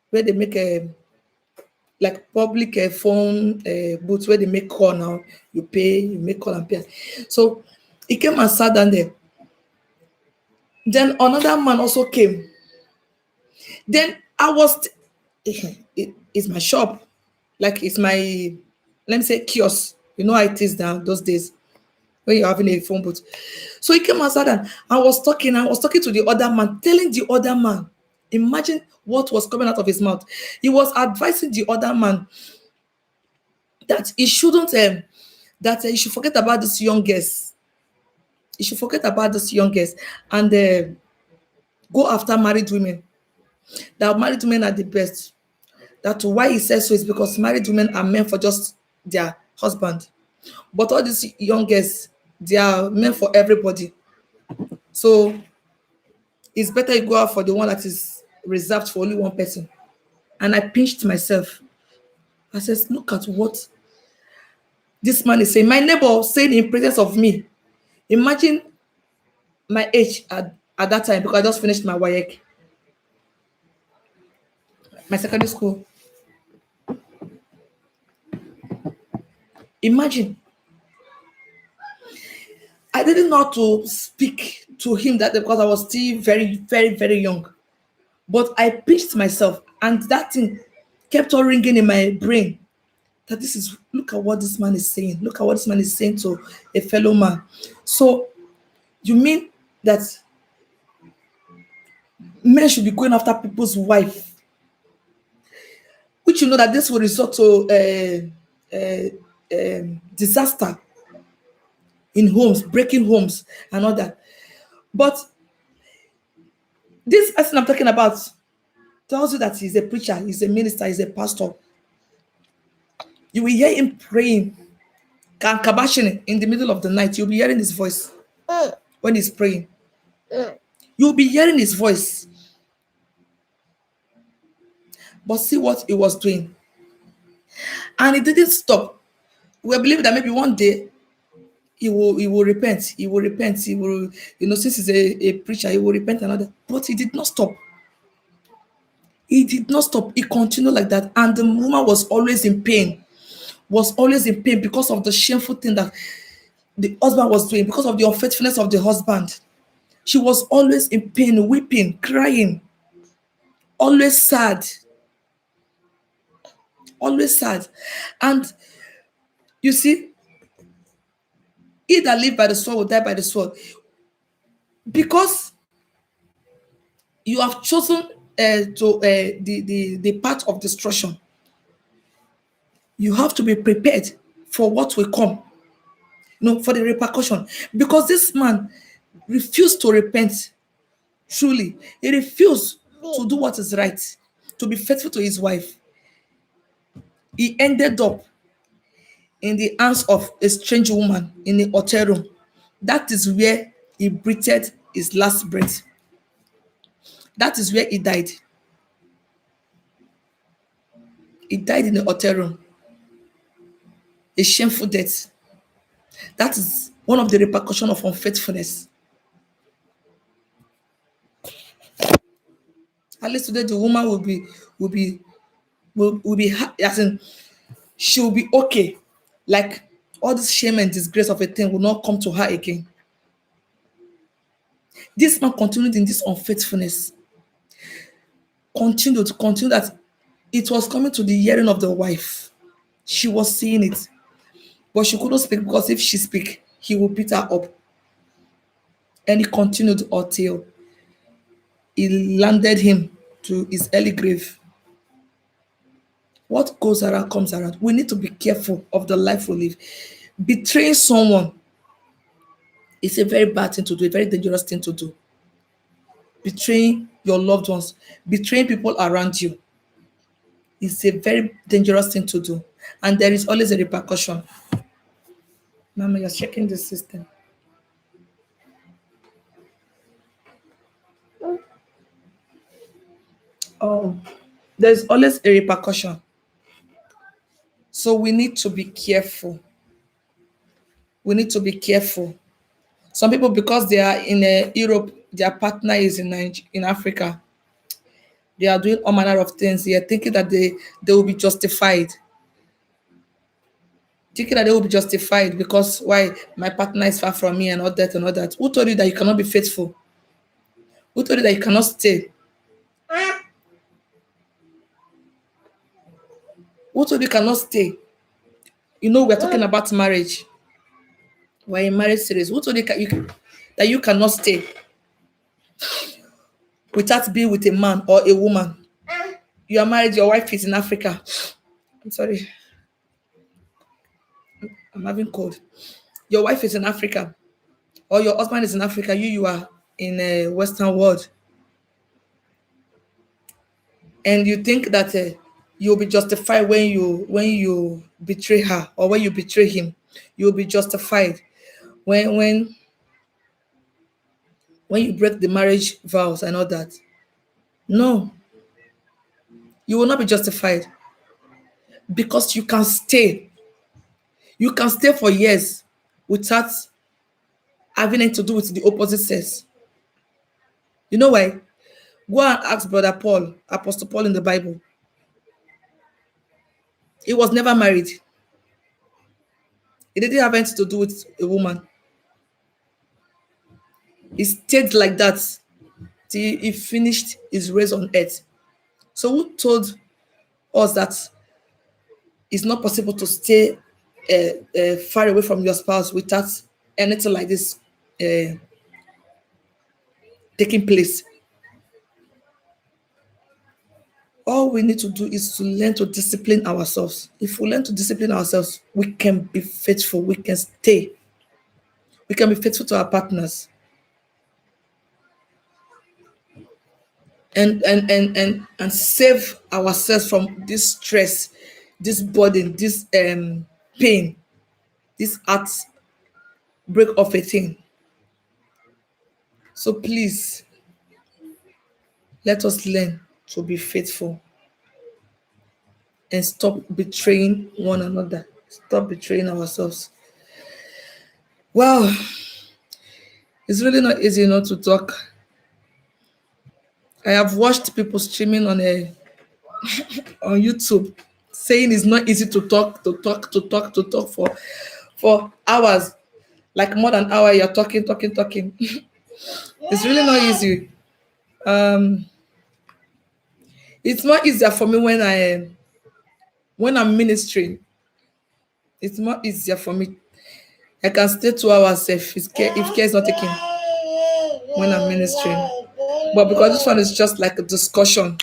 where they make a like public phone booth where they make call now. You pay, you make call and pay. So he came and sat down there. Then another man also came. Then I was, it's my shop, like it's my, let me say kiosk. You know how it is now those days when you're having a phone booth. So he came outside and I was talking to the other man, telling the other man, imagine what was coming out of his mouth. He was advising the other man that he shouldn't, he should forget about this young girls. He should forget about this young girls and go after married women. That married women are the best. That why he says so is because married women are meant for just their husband. But all these young girls, they are meant for everybody. So it's better you go out for the one that is reserved for only one person. And I pinched myself. I said, look at what this man is saying. My neighbor saying in presence of me. Imagine my age at that time because I just finished my WAEC, my secondary school. Imagine. I didn't know how to speak to him that day because I was still very, very, very young. But I pinched myself, and that thing kept on ringing in my brain. That this is, look at what this man is saying. Look at what this man is saying to a fellow man. So you mean that men should be going after people's wife, which you know that this will result to disaster in homes, breaking homes, and all that. But this person I'm talking about tells you that he's a preacher, he's a minister, he's a pastor. You will hear him praying, kabashing in the middle of the night. You'll be hearing his voice when he's praying. You'll be hearing his voice. But see what he was doing. And it didn't stop. We believe that maybe one day he will repent. He will repent. He will, since he's a preacher, he will repent another. But he did not stop. He did not stop. He continued like that. And the woman was always in pain. Was always in pain because of the shameful thing that the husband was doing, because of the unfaithfulness of the husband. She was always in pain, weeping, crying, always sad. Always sad. And you see, he that live by the sword will die by the sword. Because you have chosen the path of destruction, you have to be prepared for what will come, for the repercussion. Because this man refused to repent. Truly, he refused to do what is right, to be faithful to his wife. He ended up in the hands of a strange woman in a hotel room. That is where he breathed his last breath. That is where he died. He died in a hotel room. A shameful death. That is one of the repercussions of unfaithfulness. At least today the woman will be as in, she will be okay. Like all this shame and disgrace of a thing will not come to her again. This man continued in this unfaithfulness. Continued that it was coming to the hearing of the wife. She was seeing it. But she couldn't speak because if she speak, he will beat her up. And he continued until he landed him to his early grave. What goes around comes around. We need to be careful of the life we live. Betraying someone is a very bad thing to do, a very dangerous thing to do. Betraying your loved ones, betraying people around you is a very dangerous thing to do. And there is always a repercussion. Mama, you're checking the system. Oh. There's always a repercussion. So we need to be careful. We need to be careful. Some people, because they are in Europe, their partner is in Africa. They are doing all manner of things. They are thinking that they will be justified. Thinking that they will be justified because why my partner is far from me and all that and all that. Who told you that you cannot be faithful? Who told you that you cannot stay? Who told you cannot stay? You know, we're talking about marriage. We're in marriage series. Who told you, that you cannot stay without being with a man or a woman? You are married, your wife is in Africa. I'm sorry, I'm having cold. Your wife is in Africa, or your husband is in Africa. You are in a Western world, and you think that you'll be justified when you betray her or when you betray him. You'll be justified when when when you break the marriage vows and all that. No, you will not be justified because you can stay. You can stay for years without having anything to do with the opposite sex. You know why? Go and ask Brother Paul, Apostle Paul in the Bible. He was never married. He didn't have anything to do with a woman. He stayed like that till he finished his race on earth. So who told us that it's not possible to stay far away from your spouse without anything like this uh, taking place? All we need to do is to learn to discipline ourselves. If we learn to discipline ourselves, we can be faithful. We can stay. We can be faithful to our partners. And save ourselves from this stress, this burden, this pain, this heart break of a thing. So please let us learn to be faithful and stop betraying one another. Stop betraying ourselves. Well, it's really not easy not to talk. I have watched people streaming on YouTube saying it's not easy to talk for hours, like more than an hour. You're talking. It's really not easy. Um, it's more easier for me when I'm ministering. It's more easier for me. I can stay 2 hours if care is not taken when I'm ministering. But because this one is just like a discussion,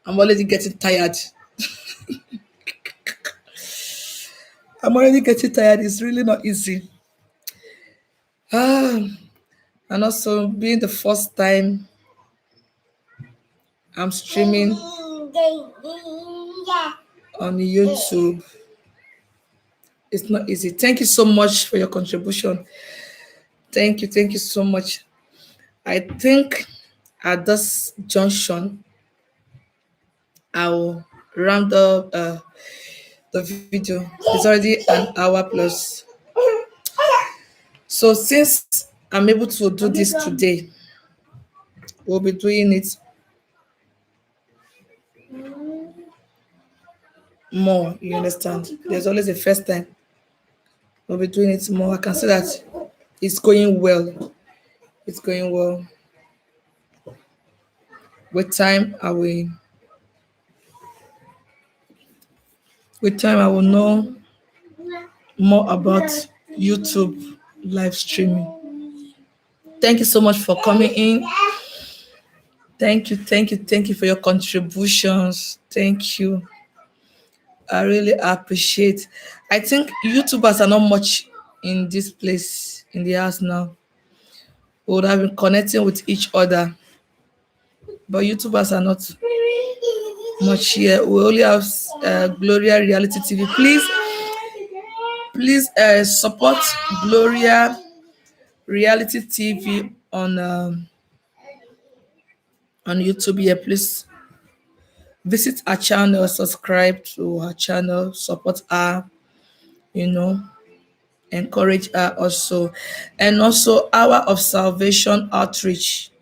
I'm already getting tired. I'm already getting tired. It's really not easy. Ah, and also being the first time I'm streaming on YouTube, it's not easy. Thank you so much for your contribution. Thank you so much. I think at this junction, I'll round up the video. It's already an hour plus. So since I'm able to do this today, we'll be doing it more. You understand? There's always a first time. We'll be doing it more. I can see that it's going well. It's going well. With time, I will know more about YouTube live streaming. Thank you so much for coming in. Thank you for your contributions. Thank you. I really appreciate. I think YouTubers are not much in this place in the house now. We would have been connecting with each other, but YouTubers are not much here. We only have Gloria Reality TV. Please support Gloria Reality TV on YouTube here, please. Visit our channel, subscribe to our channel, support her, you know, encourage her also. And also, Hour of Salvation Outreach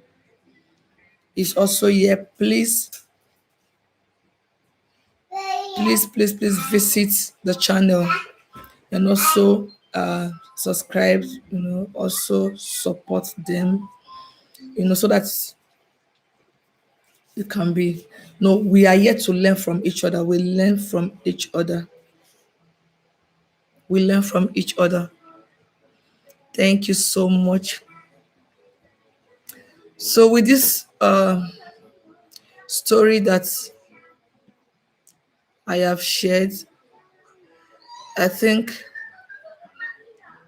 is also here. Please visit the channel and also subscribe, also support them, so that it can be. No, we are here to learn from each other. We learn from each other. We learn from each other. Thank you so much. So with this story that I have shared, I think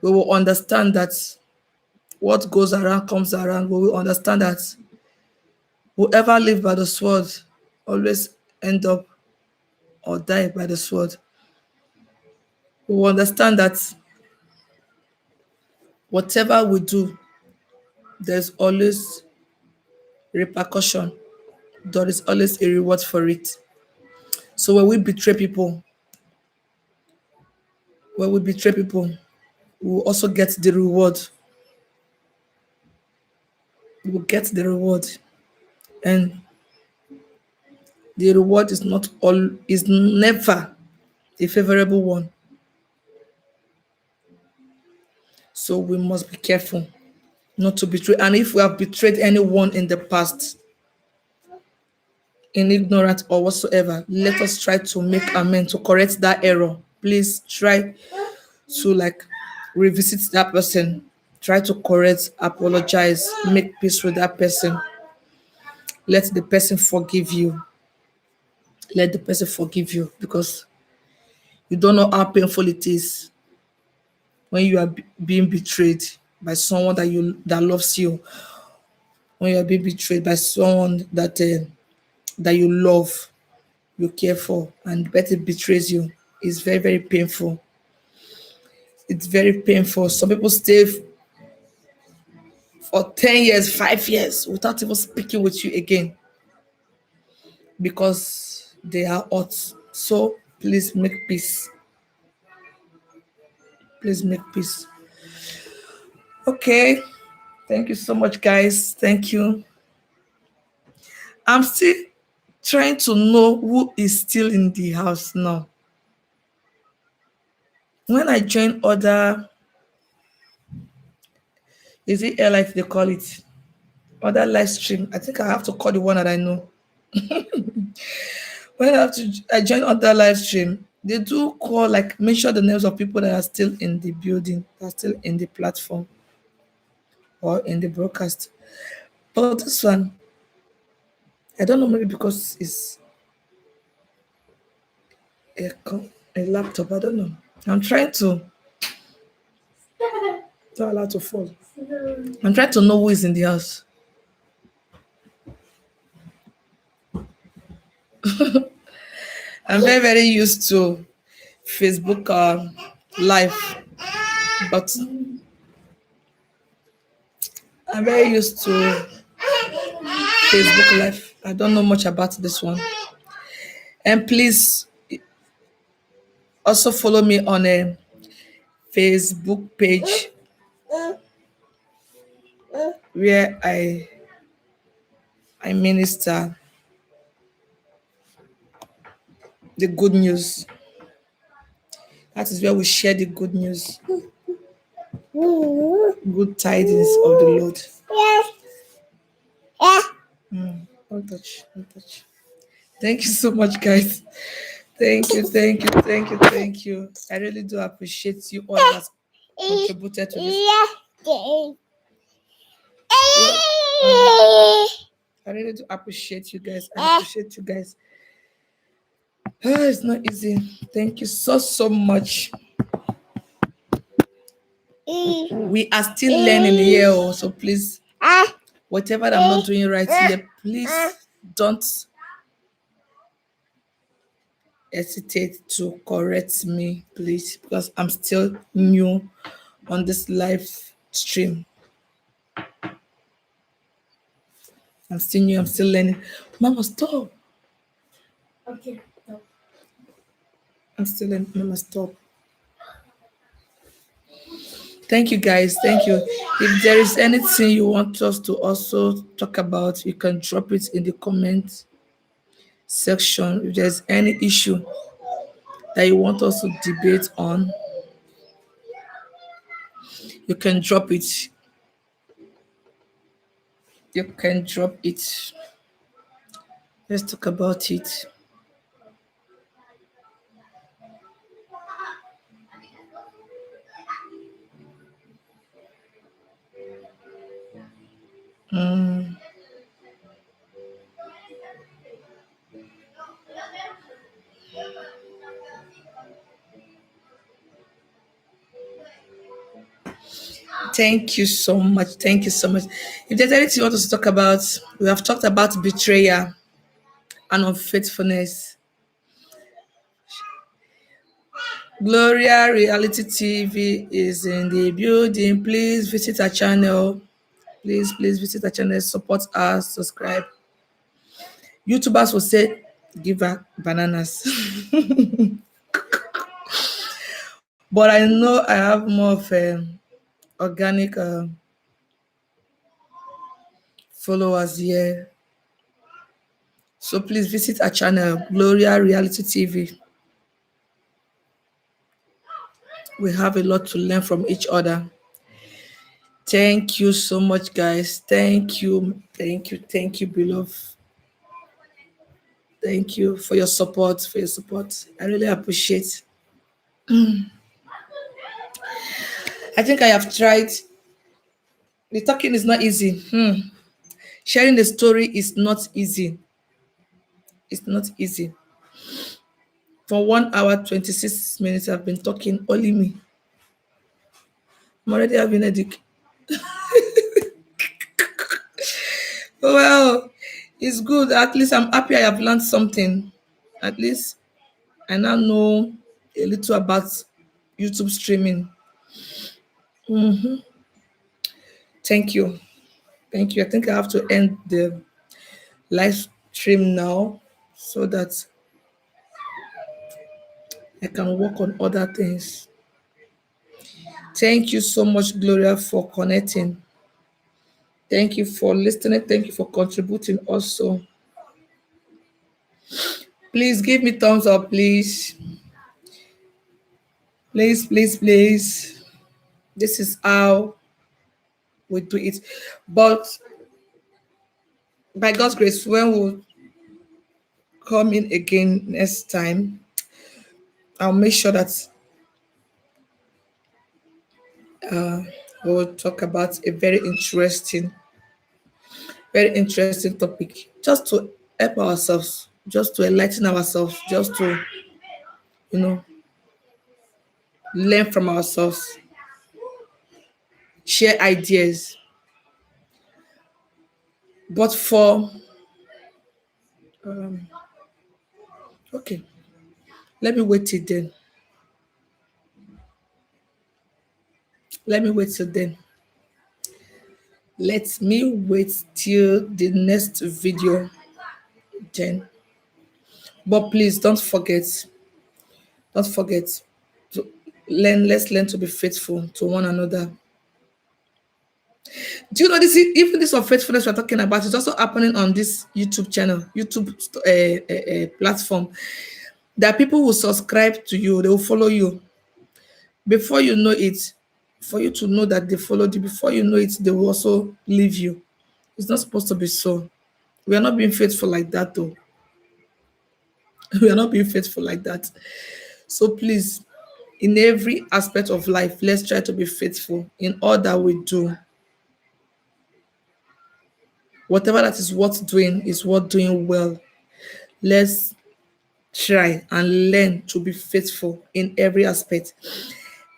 we will understand that what goes around comes around. We will understand that whoever live by the sword always end up or die by the sword. We will understand that whatever we do, there's always repercussion. There is always a reward for it. So when we betray people, we will also get the reward. We will get the reward. And the reward is never a favorable one. So we must be careful not to betray. And if we have betrayed anyone in the past, in ignorance or whatsoever, let us try to make amends to correct that error. Please try to revisit that person, try to correct, apologize, make peace with that person. Let the person forgive you. Let the person forgive you, because you don't know how painful it is when you are being betrayed by someone that loves you. When you are being betrayed by someone that you love, you care for, and the person betrays you. It's very, very painful. It's very painful. Some people stay for 10 years, 5 years without even speaking with you again because they are hurt. So please make peace. Please make peace. Okay. Thank you so much, guys. Thank you. I'm still trying to know who is still in the house now. When I join other, is it air like they call it? Other live stream. I think I have to call the one that I know. When I join other live stream, they do call, mention the names of people that are still in the building, that are still in the platform or in the broadcast. But this one, I don't know, maybe because it's a laptop. I don't know. I'm trying to not allowed to fall. I'm trying to know who is in the house. I'm very, very used to Facebook live, but I'm very used to Facebook live. I don't know much about this one. And please also follow me on a Facebook page where I minister the good news. That is where we share the good news, good tidings of the Lord. Don't touch, don't touch. Thank you so much, guys. Thank you, thank you, thank you, thank you. I really do appreciate you all that contributed to this. I really do appreciate you guys. I appreciate you guys. It's not easy. Thank you so much. We are still learning here, so please, whatever I'm not doing right here, please don't hesitate to correct me, please, because I'm still new on this live stream. I'm still new, I'm still learning. Mama, stop. Okay. No. I'm still in mama stop. Thank you guys. Thank you. If there is anything you want us to also talk about, you can drop it in the comment section. If there's any issue that you want us to debate on, you can drop it. You can drop it. Let's talk about it. Thank you so much. Thank you so much. If there's anything you want us to talk about, we have talked about betrayal and unfaithfulness. Gloria Reality TV is in the building. Please visit our channel. Please visit our channel. Support us. Subscribe. YouTubers will say, give her bananas. But I know I have more of organic followers here. So please visit our channel, Gloria Reality TV. We have a lot to learn from each other. Thank you so much, guys. Thank you, beloved. Thank you for your support. I really appreciate. I think I have tried. The talking is not easy. Sharing the story is not easy. It's not easy. For 1 hour, 26 minutes, I've been talking, only me. I'm already having a headache. Well, it's good. At least I'm happy I have learned something. At least I now know a little about YouTube streaming. Thank you. Thank you. I think I have to end the live stream now so that I can work on other things. Thank you so much, Gloria, for connecting. Thank you for listening. Thank you for contributing also. Please give me thumbs up, please. Please. This is how we do it. But by God's grace, when we come in again next time, I'll make sure that we'll talk about a very interesting topic, just to help ourselves, just to enlighten ourselves, just to, you know, learn from ourselves, share ideas. But for, okay, let me wait till then. Let me wait till then. Let me wait till the next video then. But please don't forget to let's learn to be faithful to one another. Do you know this? Even this unfaithfulness we're talking about is also happening on this YouTube channel, YouTube platform. That people will subscribe to you, they will follow you. Before you know it, for you to know that they followed you, before you know it, they will also leave you. It's not supposed to be so. We are not being faithful like that, though. We are not being faithful like that. So please, in every aspect of life, let's try to be faithful in all that we do. Whatever that is worth doing is worth doing well. Let's try and learn to be faithful in every aspect,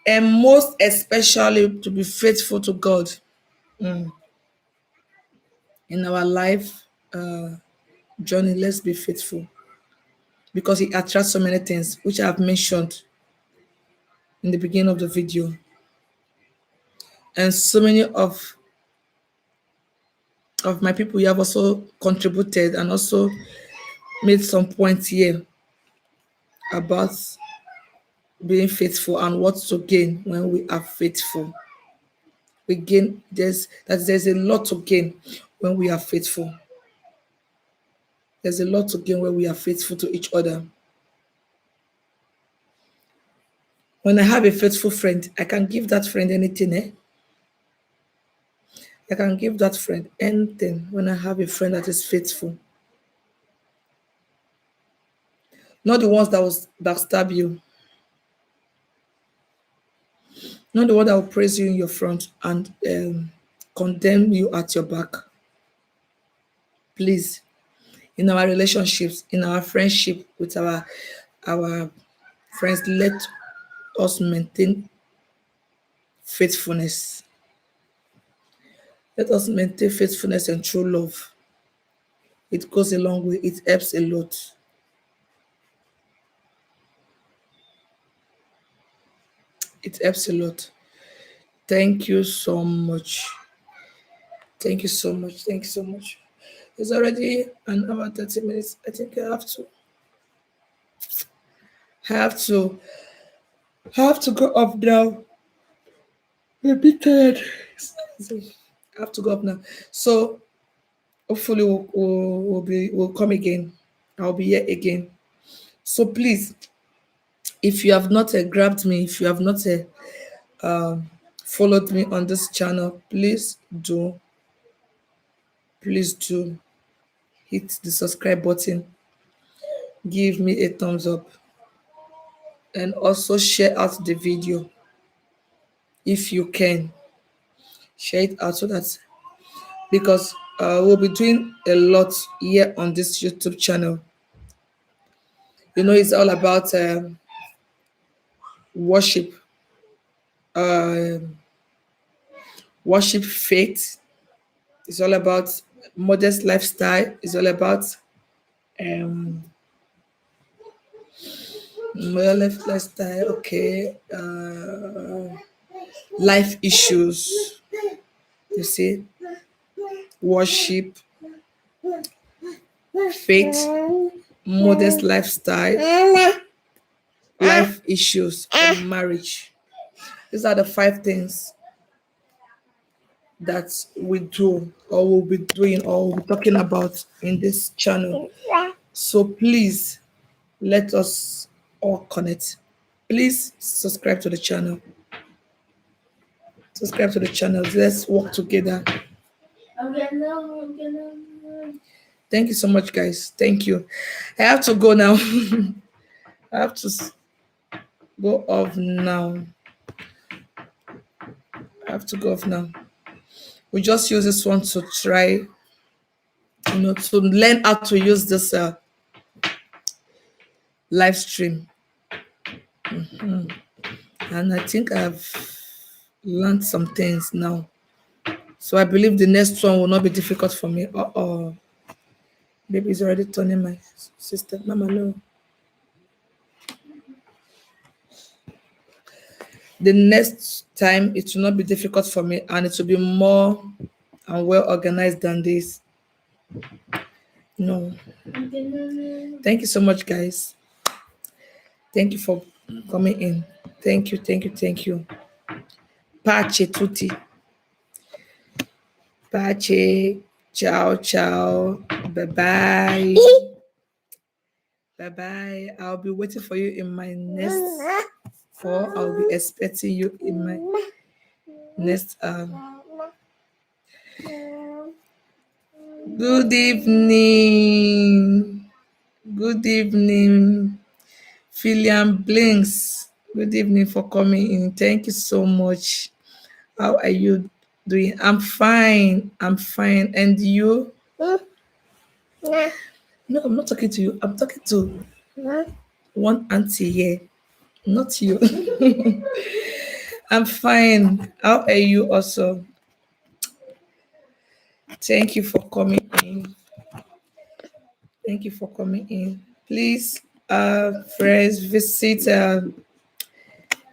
and most especially to be faithful to God in our life journey. Let's be faithful because it attracts so many things, which I have mentioned in the beginning of the video, and so many of my people, you have also contributed and also made some points here about being faithful and what to gain when we are faithful. We gain there's a lot to gain when we are faithful. There's a lot to gain when we are faithful to each other. When I have a faithful friend, I can give that friend anything, eh? I can give that friend anything when I have a friend that is faithful. Not the ones that was that stab you, not the one that will praise you in your front and condemn you at your back. Please, in our relationships, in our friendship with our friends, let us maintain faithfulness. Let us maintain faithfulness and true love. It goes a long way. It helps a lot. It helps a lot. Thank you so much. Thank you so much. Thank you so much. It's already an hour 30 minutes. I think I have to I have to go up now. I'm a bit tired. I have to go up now. So hopefully we'll come again. I'll be here again. So please, if you have not grabbed me, if you have not followed me on this channel, please do hit the subscribe button, give me a thumbs up, and also share out the video if you can. Share it out so that because we'll be doing a lot here on this YouTube channel. You know, it's all about worship, uh, worship faith. It's all about modest lifestyle. It's all about um, modest lifestyle. Okay, life issues. You see, worship, faith, modest lifestyle, life issues, and marriage. These are the 5 things that we do or will be doing or we'll be talking about in this channel. So please let us all connect. Please subscribe to the channel. Subscribe to the channel. Let's work together. Thank you so much, guys. Thank you. I have to go now. I have to go off now. I have to go off now. We just use this one to try, to learn how to use this live stream. And I think I've learned some things now. So I believe the next one will not be difficult for me. Baby is already turning my system. Mama, no. The next time it will not be difficult for me and it will be more and well organized than this. No. Thank you so much, guys. Thank you for coming in. Thank you, thank you, thank you. Pace tutti. Pace. Ciao, ciao. Bye-bye. Bye-bye. I'll be waiting for you in my next, or I'll be expecting you in my next. Good evening. Good evening. Philian Blinks. Good evening for coming in. Thank you so much. How are you doing? I'm fine. I'm fine. And you? No, I'm not talking to you. I'm talking to one auntie here, not you. I'm fine. How are you also? Thank you for coming in. Thank you for coming in. Please, friends, visit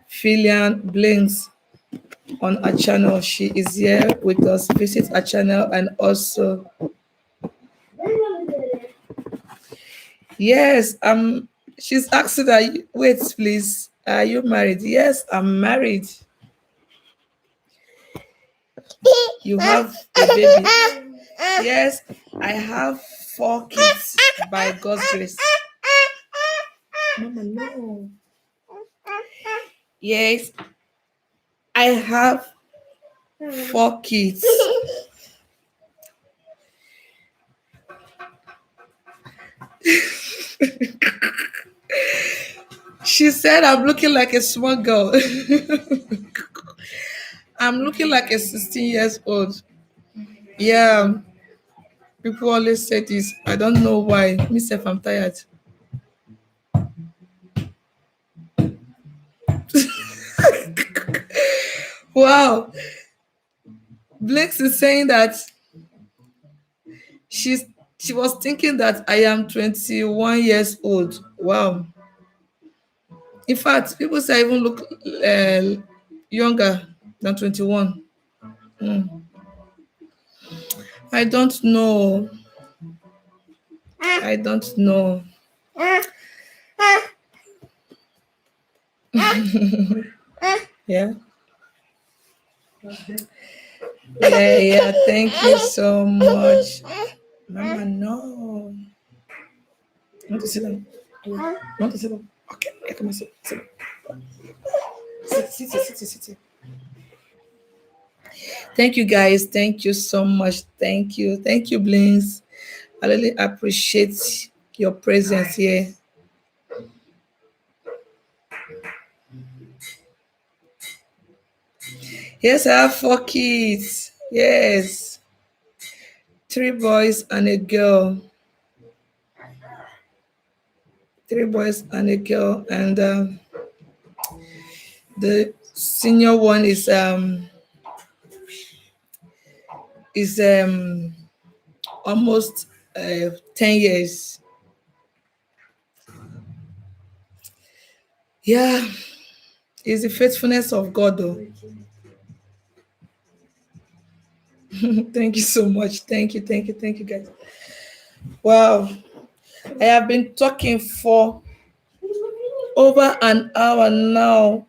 Philian Blinks on our channel. She is here with us. Visit our channel and also Yes, she's asking that wait, please. Are you married? Yes, I'm married. You have a baby? Yes, I have 4 kids by God's grace. Mama, no. Yes, I have 4 kids. She said I'm looking like a small girl. I'm looking like a 16 years old. Yeah, people always say this. I don't know why. Myself, I'm tired. Wow. Blakes is saying that she's she was thinking that I am 21 years old. Wow. In fact, people say I even look younger than 21. Hmm. I don't know. I don't know. Yeah. Yeah, yeah. Thank you so much. Mama, no. You want to sit down? You want to sit down? Okay, yeah, come on, sit. Sit. Thank you guys. Thank you so much. Thank you. Thank you, Blins. I really appreciate your presence here. Yes, I have 4 kids. Yes. 3 boys and a girl. 3 boys and a girl. And the senior one is almost 10 years. Yeah, it's the faithfulness of God though. Thank you so much. Thank you guys. Wow. I have been talking for over an hour now.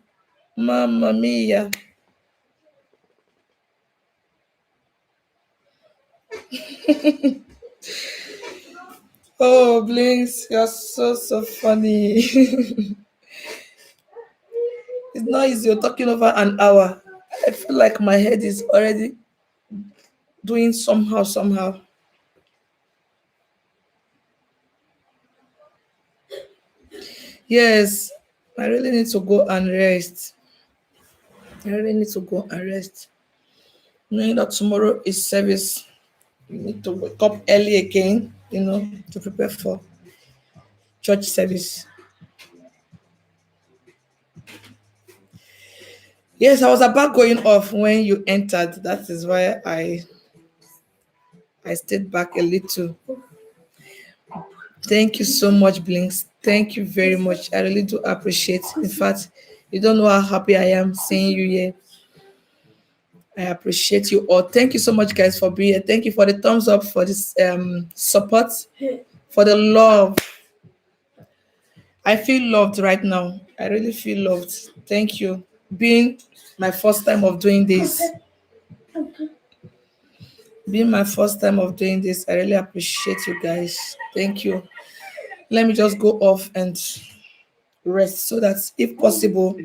Mamma mia. Oh, Blinks, you're so funny. It's not easy. You're talking over an hour. I feel like my head is already doing somehow. Yes, I really need to go and rest. I really need to go and rest. Knowing that tomorrow is service, you need to wake up early again, to prepare for church service. Yes, I was about going off when you entered. That is why I stayed back a little. Thank you so much, Blinks. Thank you very much. I really do appreciate. In fact, you don't know how happy I am seeing you here. I appreciate you all. Thank you so much, guys, for being here. Thank you for the thumbs up, for this support, for the love. I feel loved right now. I really feel loved. Thank you. Being my first time of doing this. Being my first time of doing this, I really appreciate you guys. Thank you. Let me just go off and rest so that if possible,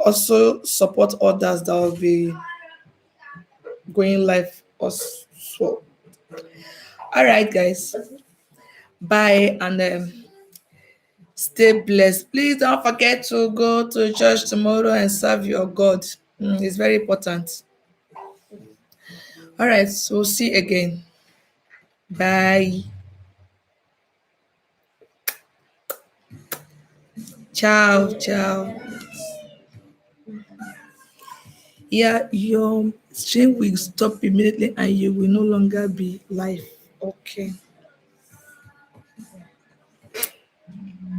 also support others that will be going live also. All right, guys. Bye and stay blessed. Please don't forget to go to church tomorrow and serve your God. It's very important. All right, so see you again. Bye. Ciao. Yeah, your stream will stop immediately and you will no longer be live. Okay.